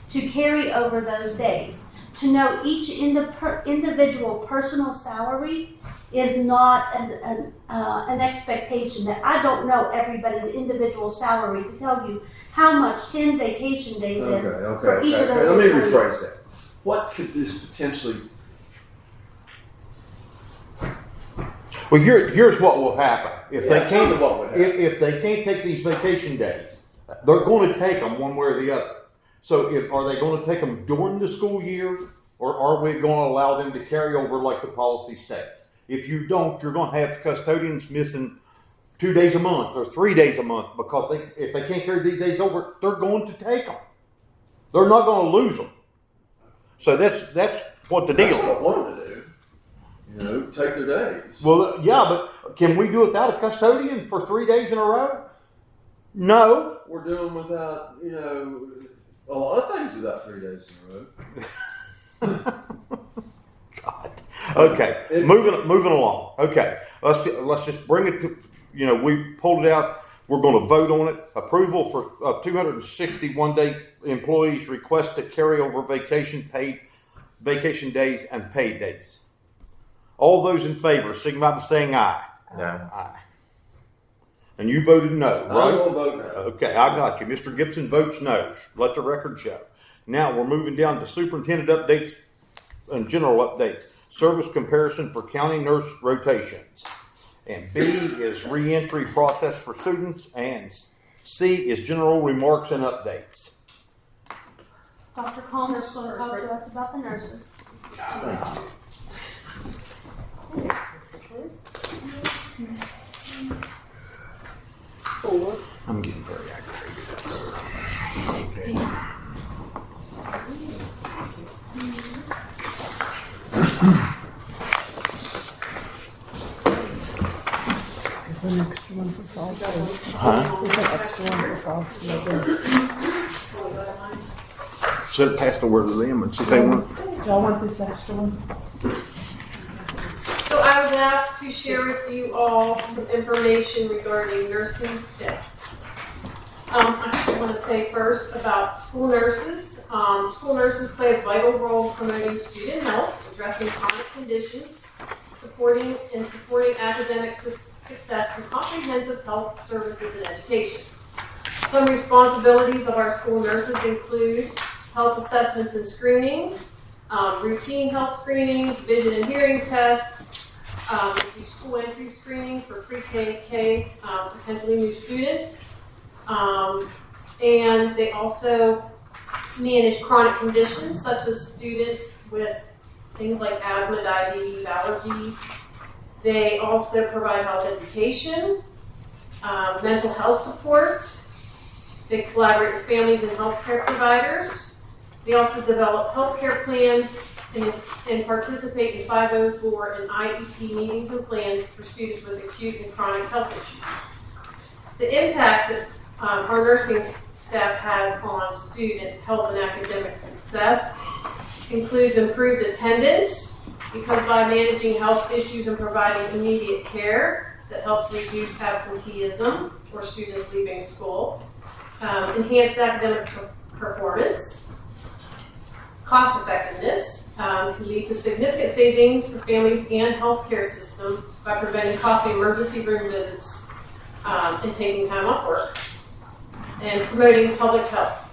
to carry over those days. To know each individual personal salary is not an expectation. That I don't know everybody's individual salary to tell you how much 10 vacation days is for each of those Let me employees. rephrase that. What could this potentially? Well, here's what will happen. If Yeah, they tell me can't, what would happen. if they can't take these vacation days, they're going to take them one way or the other. So are they going to take them during the school year, or are we going to allow them to carry over like the policy states? If you don't, you're going to have custodians missing 2 days a month or 3 days a month because if they can't carry these days over, they're going to take them. They're not going to lose them. So that's what the deal That's what I is. want them to do. You know, take their days. Well, yeah, but can we do without a custodian for 3 days in a row? No. We're doing without, you know, a lot of things without 3 days in a row. God. Okay. Moving along. Okay. Let's just bring it to, you know, we pulled it out. We're going to vote on it. Approval of 261 day employees request to carry over vacation days and paid days. All those in favor, signify by saying aye. Aye. And you voted no, I'm right? going to vote no. Okay, I got you. Mr. Gibson votes no. Let the record show. Now we're moving down to superintendent updates and general updates. Service comparison for county nurse rotations. And B is reentry process for students. And C is general remarks and updates. Dr. Combs is going to talk to us about the nurses. I'm getting very aggravated. There's an extra one for fall sleep. Huh? There's an extra one for fall sleep. Send it past the word to them and see if they want. Y'all want this extra one? So I was asked to share with you all some information regarding nursing staff. I just want to say first about school nurses. School nurses play a vital role in promoting student health, addressing chronic conditions, supporting academic success through comprehensive health services and education. Some responsibilities of our school nurses include health assessments and screenings, routine health screenings, vision and hearing tests, do school entry screening for pre-K and K, potentially new students. And they also manage chronic conditions such as students with things like asthma, diabetes, allergies. They also provide health education, mental health support, They collaborate with families and healthcare providers. They also develop healthcare plans and participate in 504 and IEP meetings and plans for students with acute and chronic health issues. The impact that our nursing staff has on student health and academic success includes improved attendance, because by managing health issues and providing immediate care that helps reduce absenteeism or students leaving school, enhanced academic performance, cost effectiveness can lead to significant savings for families and healthcare system by preventing costly emergency room visits and taking time off work, and promoting public health.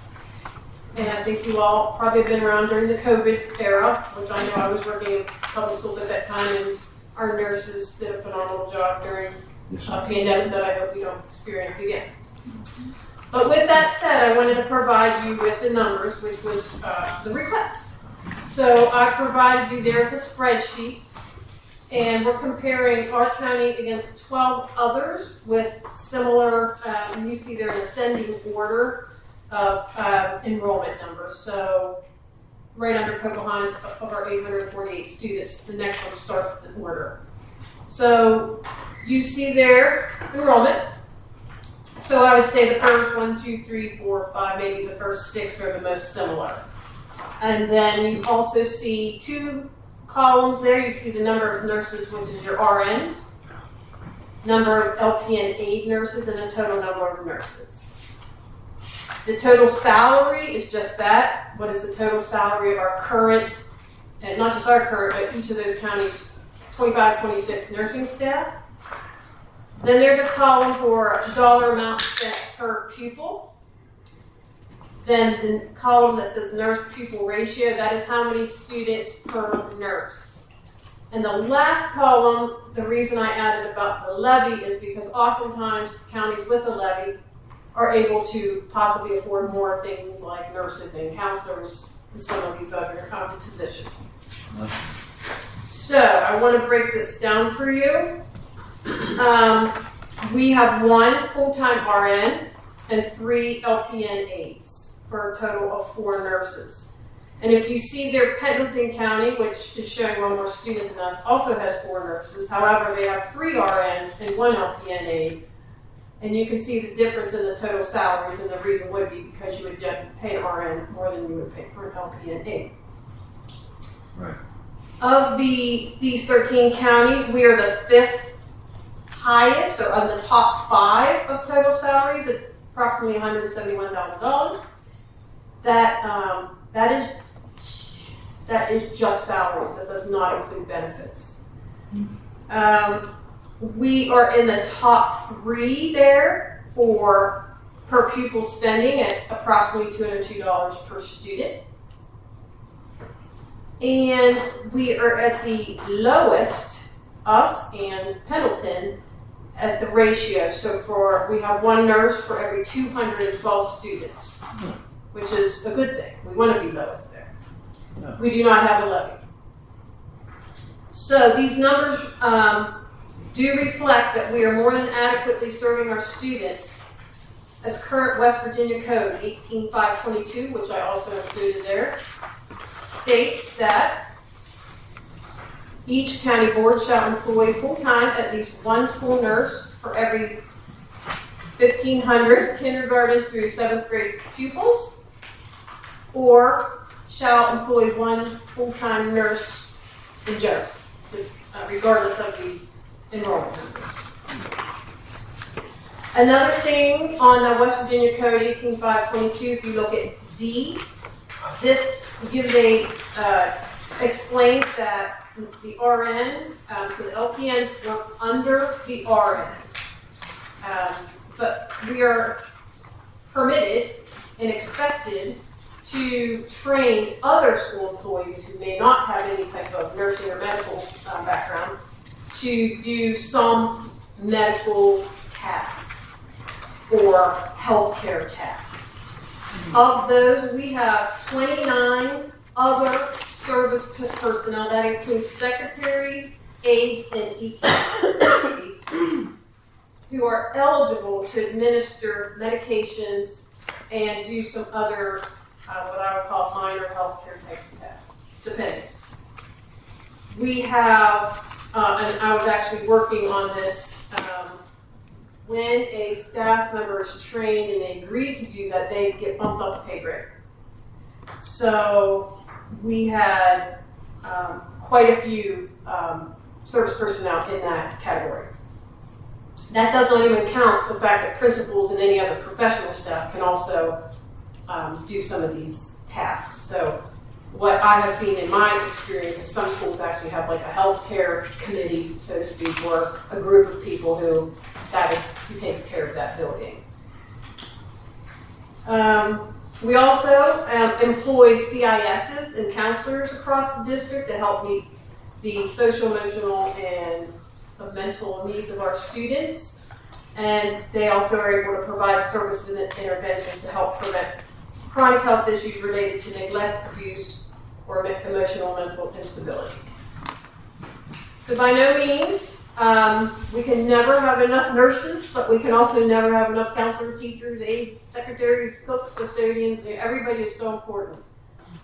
And I think you all probably have been around during the COVID era, which I know I was working in public schools at that time, and our nurses did a phenomenal job during a pandemic that I hope we don't experience again. But with that said, I wanted to provide you with the numbers, which was the request. So I provided you there with a spreadsheet, and we're comparing our county against 12 others with similar, and you see they're in ascending order of enrollment numbers. So right under Pocahontas, of our 848 students, the next one starts the order. So you see their enrollment. So I would say the first 1, 2, 3, 4, 5, maybe the first 6 are the most similar. And then you also see 2 columns there. You see the number of nurses, which is your RNs, number of LPN aid nurses, and the total number of nurses. The total salary is just that. What is the total salary of our current, and not just our current, but each of those counties' 25, 26 nursing staff? Then there's a column for dollar amount spent per pupil. Then the column that says nurse-pupil ratio, that is how many students per nurse. And the last column, the reason I added about the levy is because oftentimes counties with a levy are able to possibly afford more things like nurses and counselors and some of these other positions. So I want to break this down for you. We have 1 full-time RN and 3 LPN aides for a total of 4 nurses. And if you see there, Pendleton County, which is showing one more student than us, also has 4 nurses. However, they have 3 RNs and 1 LPN aide. And you can see the difference in the total salaries, and the reason would be because you would pay an RN more than you would pay for an LPN aide. Right. Of these 13 counties, we are the 5th highest, or on the top 5 of total salaries at approximately $171,000. That is just salaries. That does not include benefits. We are in the top 3 there for per pupil spending at approximately $202 per student. And we are at the lowest, us and Pendleton, at the ratio. So we have 1 nurse for every 212 students, which is a good thing. We want to be lowest there. No. We do not have a levy. So these numbers do reflect that we are more than adequately serving our students as current West Virginia Code 18522, which I also included there, states that each county board shall employ full-time at least 1 school nurse for every 1,500 kindergarten through 7th grade pupils, or shall employ 1 full-time nurse in general, regardless of the enrollment number. Another thing on the West Virginia Code 18522, if you look at D, this gives explains that the RN, so the LPNs work under the RN. But we are permitted and expected to train other school employees who may not have any type of nursing or medical background to do some medical tasks or healthcare tasks. Of those, we have 29 other service personnel. That includes secretaries, aides, and EKs who are eligible to administer medications and do some other, what I would call minor healthcare type of tests, depending. We have, and I was actually working on this, when a staff member is trained and they agree to do that, they get bumped up the pay grade. So we had quite a few service personnel in that category. That doesn't even count the fact that principals and any other professional staff can also do some of these tasks. So what I have seen in my experience is some schools actually have like a healthcare committee, so to speak, or a group of people who takes care of that building. We also employ CISs and counselors across the district to help meet the social, emotional, and some mental needs of our students. And they also are able to provide services and interventions to help prevent chronic health issues related to neglect, abuse, or emotional and mental instability. So by no means, we can never have enough nurses, but we can also never have enough counselors, teachers, aides, secretaries, cooks, custodians. Everybody is so important.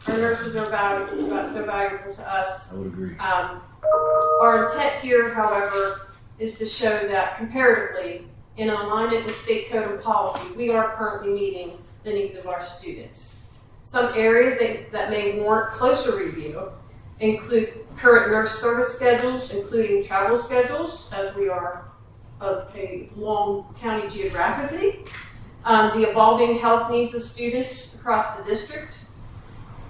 Our nurses are valuable, so valuable to us. I would agree. Our intent here, however, is to show that comparatively, in alignment with state code and policy, we are currently meeting the needs of our students. Some areas that may warrant closer review include current nurse service schedules, including travel schedules, as we are a long county geographically, the evolving health needs of students across the district,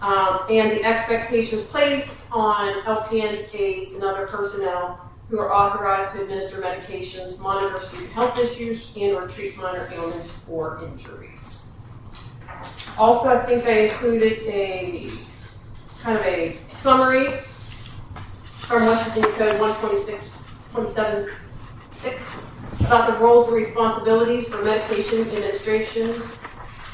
and the expectations placed on LPNs, aides, and other personnel who are authorized to administer medications, monitor student health issues, and or treat minor ailments or injuries. Also, I think I included a kind of a summary from West Virginia Code 126.27.6 about the roles and responsibilities for medication administration.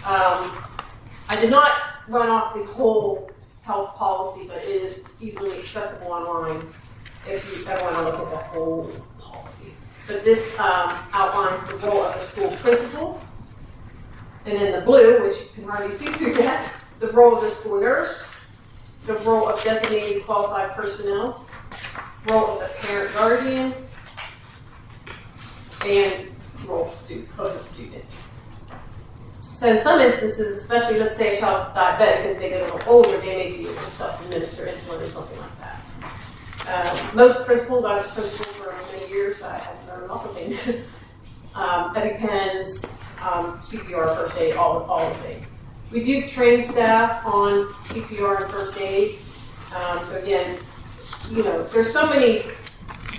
I did not run off the whole health policy, but it is easily accessible online if you ever want to look at the whole policy. But this outlines the role of the school principal, and in the blue, which you can hardly see through that, the role of the school nurse, the role of designated qualified personnel, role of the parent guardian, and role of the student. So in some instances, especially let's say a child is diabetic, as they get a little older, they may be able to self-administer insulin or something like that. Most principals, I was principal for many years, I had to learn an awful things. EpiPens, CPR, first aid, all the things. We do train staff on CPR and first aid. So again, you know, there's so many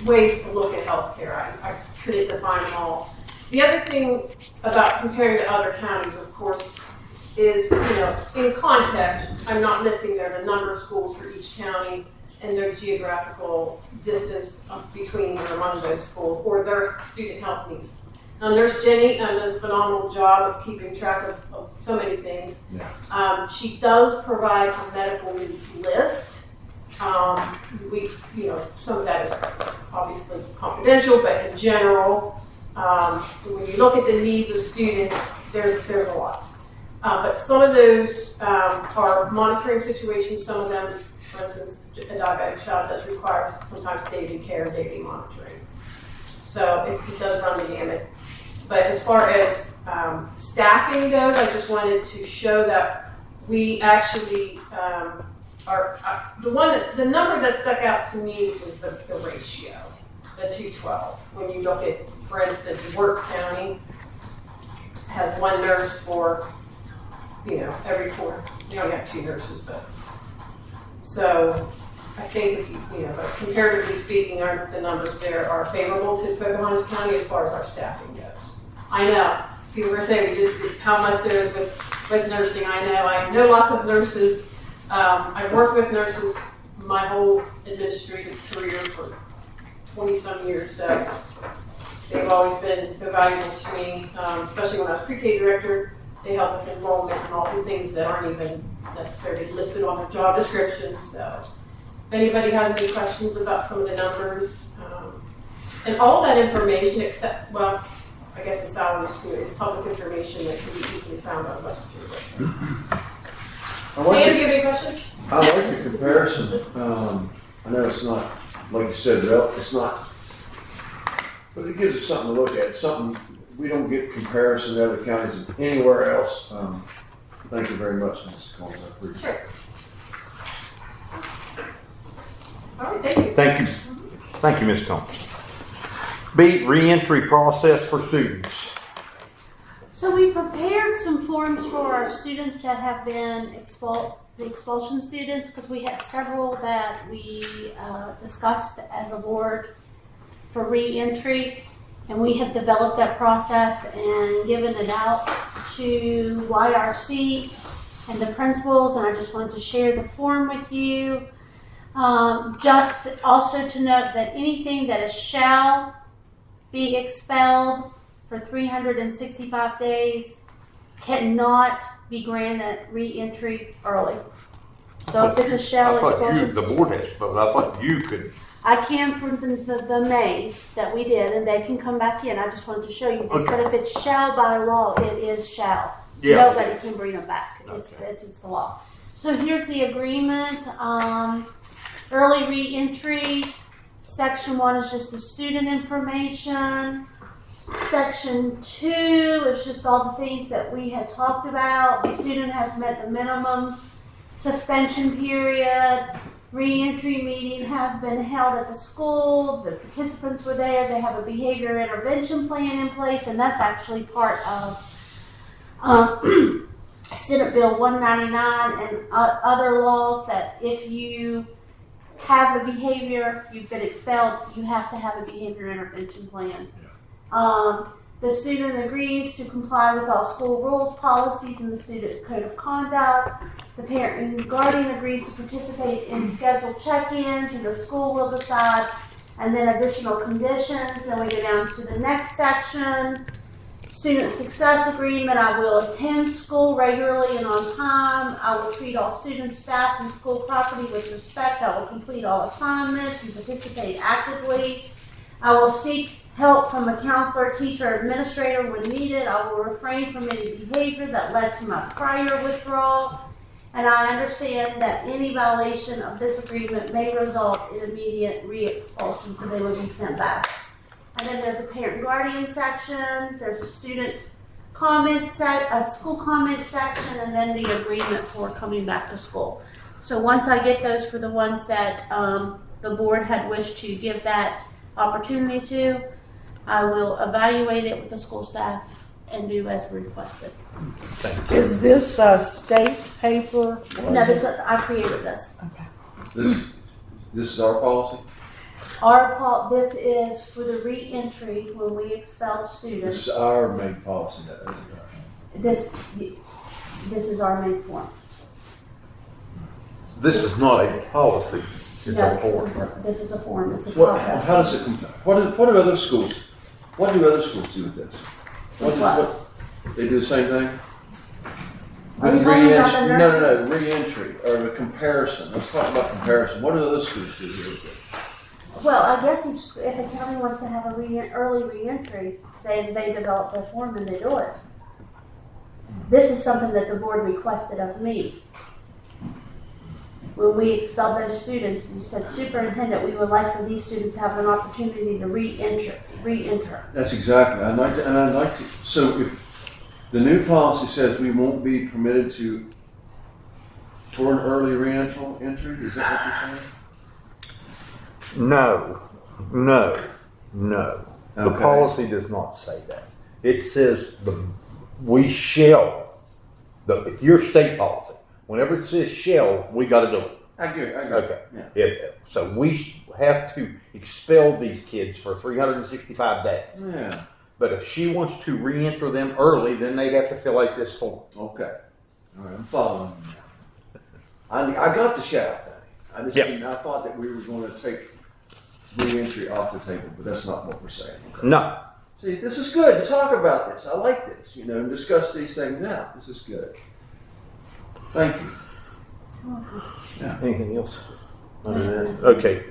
ways to look at healthcare. I couldn't define them all. The other thing about comparing to other counties, of course, is, you know, in context, I'm not listing there the number of schools for each county and their geographical distance between or among those schools or their student health needs. Now, Nurse Jenny does a phenomenal job of keeping track of so many things. Yeah. She does provide a medical needs list. You know, some of that is obviously confidential, but in general, when you look at the needs of students, there's a lot. But some of those are monitoring situations. Some of them, for instance, a diabetic child does require sometimes daily care, daily monitoring. So it does run the gamut. But as far as staffing goes, I just wanted to show that we actually are the number that stuck out to me was the ratio, the 212. When you look at, for instance, Worth County has one nurse for, you know, every 4. They only have 2 nurses, but so I think if you know, but comparatively speaking, the numbers there are favorable to Pocahontas County as far as our staffing goes. I know people were saying how much there is with nursing. I know lots of nurses. I've worked with nurses my whole administrative career for 20-some years, so they've always been so valuable to me, especially when I was pre-K director. They help with enrollment and all the things that aren't even necessarily listed on their job description. So if anybody has any questions about some of the numbers, and all that information except, well, I guess the salaries too, is public information that can be easily found on West Virginia website. I Sam, do like, you have any questions? I like the comparison. I know it's not, like you said, it's not, but it gives us something to look at. Something we don't get comparison to other counties anywhere else. Thank you very much, Mrs. Combs. I appreciate it. All right, thank you. Thank you. Thank you, Ms. Combs. B, reentry process for students. So we prepared some forms for our students that have been the expulsion students, because we had several that we discussed as a board for re-entry, and we have developed that process and given it out to YRC and the principals, and I just wanted to share the form with you. Just also to note that anything that is shall be expelled for 365 days cannot be granted re-entry early. So if it's a shall expulsion, The board has, but I thought you could. I can for the Mays that we did, and they can come back in. I just wanted to show you this. Okay. But if it's shall by law, it is shall. Yeah. Nobody can bring them back. Okay. It's the law. So here's the agreement. Early re-entry. Section 1 is just the student information. Section 2 is just all the things that we had talked about. The student has met the minimum suspension period. Re-entry meeting has been held at the school. The participants were there. They have a behavior intervention plan in place, and that's actually part of Senate Bill 199 and other laws that if you have a behavior, you've been expelled, you have to have a behavior intervention plan. The student agrees to comply with all school rules, policies, and the student code of conduct. The parent and guardian agrees to participate in scheduled check-ins, and the school will decide. And then additional conditions. Then we go down to the next section. Student success agreement. I will attend school regularly and on time. I will treat all students, staff, and school property with respect. I will complete all assignments and participate actively. I will seek help from a counselor, teacher, or administrator when needed. I will refrain from any behavior that led to my prior withdrawal. And I understand that any violation of this agreement may result in immediate re-expulsion, so they will be sent back. And then there's a parent guardian section, there's a student comment a school comment section, and then the agreement for coming back to school. So once I get those for the ones that the board had wished to give that opportunity to, I will evaluate it with the school staff and do as requested. Is this a state paper? or No, is I created this. Okay. This is our policy? This is for the re-entry when we expel This students. is our main policy, that is it? This is our main form. This is not a policy. It's No, a form. this is a form, it's a What, process. how does it compare? What do other schools, what do other schools do with this? They do the same thing? Are you With talking about the re-entry? nurses? No, re-entry, or the comparison. Let's talk about comparison. What do other schools do here with this? Well, I guess if a county wants to have a early re-entry, they develop their form and they do it. This is something that the board requested of me. When we expelled those students, you said, Superintendent, we would like for these students to have an opportunity to re-enter. That's exactly, I'd like to, so if the new policy says we won't be permitted for an early re-entry, is that what you're saying? No. The Okay. policy does not say that. It says we shall. If your state policy, whenever it says shall, we got to do it. I agree. Okay. Yeah. So we have to expel these kids for 365 days. Yeah, But if she wants to re-enter them early, then they have to fill out this form. okay. All right, I'm following you now. I got the shout, Danny. I thought that we were going to take re-entry off the table, but that's not what we're saying. Okay. No. See, this is good to talk about this. I like this, and discuss these things out. This is good. Thank you. Anything else? Okay.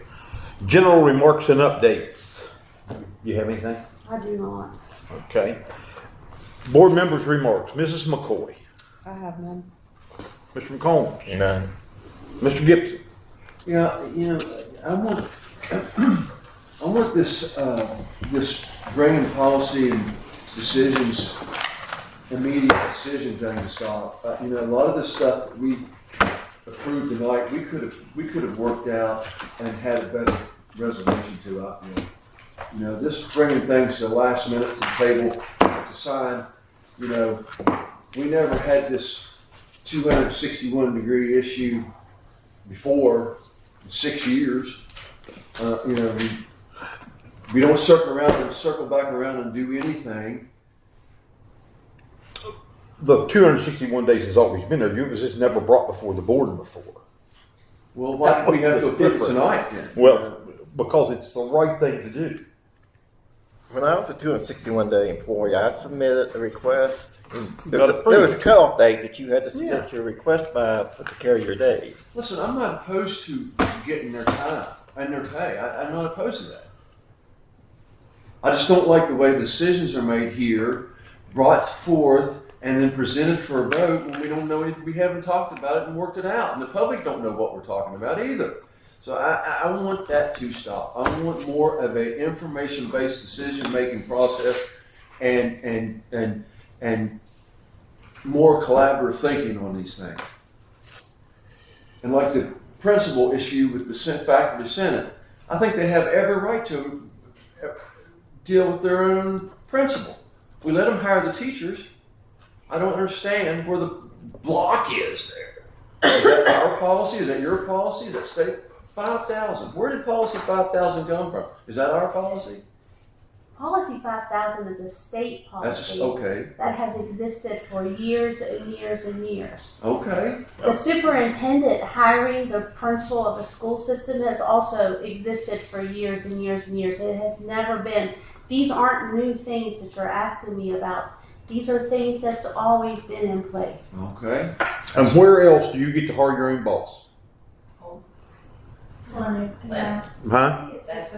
General remarks and updates. Do you have anything? I do not. Okay. Board members' remarks. Mrs. McCoy. I have none. Mr. McCombs. None. Mr. Gibson. Yeah, I want this, this bringing policy and decisions, immediate decision thing to stop. A lot of the stuff that we approved tonight, we could have worked out and had a better resolution to it. This bringing things to the last minute to the table to sign, we never had this 261-degree issue before in 6 years. We don't circle back around and do anything. The 261 days has always been there. It was just never brought before the board before. Well, why do we have to approve it tonight then? Well, because it's the right thing to do. When I was a 261-day employee, I submitted a request. There got was a approved. cutoff date that you had to submit your request by to carry your days. Listen, I'm not opposed to getting their time and their pay. I'm not opposed to that. I just don't like the way the decisions are made here, brought forth, and then presented for a vote when we don't know anything. We haven't talked about it and worked it out, and the public don't know what we're talking about either. So I want that to stop. I want more of a information-based decision-making process and more collaborative thinking on these things. And like the principal issue with the faculty senate, I think they have every right to deal with their own principal. We let them hire the teachers. I don't understand where the block is there. Is that our policy? Is that your policy? Is that state? 5,000. Where did policy 5,000 come from? Is that our policy? Policy 5000 is a state policy Okay. that has existed for years and years and years. Okay. The superintendent hiring the principal of a school system has also existed for years and years and years. It has never been. These aren't new things that you're asking me about. These are things that's always been in place. Okay. And where else do you get to hire your own boss? Huh? That's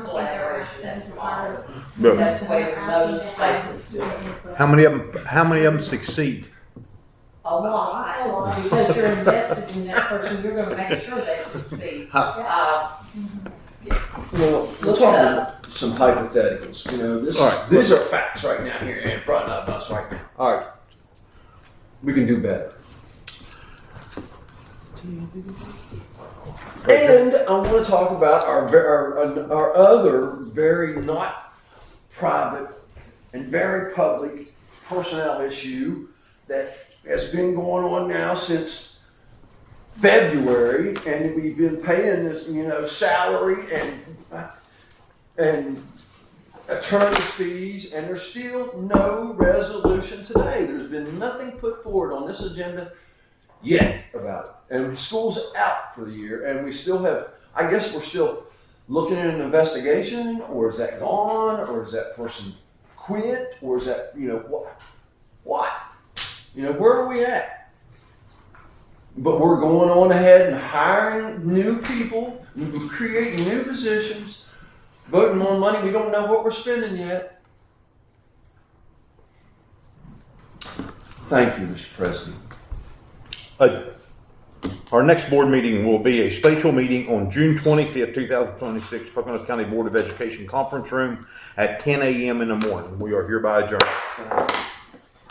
collaboration, that's model. But That's the way most places do it. how many of them succeed? A lot, because you're invested in that person, you're gonna make sure they succeed. Well, we'll talk about some hypotheticals. All right. These are facts right now here in front of us right now. All right. We can do better. And I want to talk about our other very not private and very public personnel issue that has been going on now since February, and we've been paying this, salary and attorney's fees, and there's still no resolution today. There's been nothing put forward on this agenda yet about it. And school's out for the year, and we still have, I guess we're still looking at an investigation, or is that gone, or is that person quit, or is that, what? Where are we at? But we're going on ahead and hiring new people, creating new positions, voting more money. We don't know what we're spending yet. Thank you, Mr. President. Our next board meeting will be a special meeting on June 25th, 2026, Pocahontas County Board of Education Conference Room at 10 a.m. in the morning. We are hereby adjourned.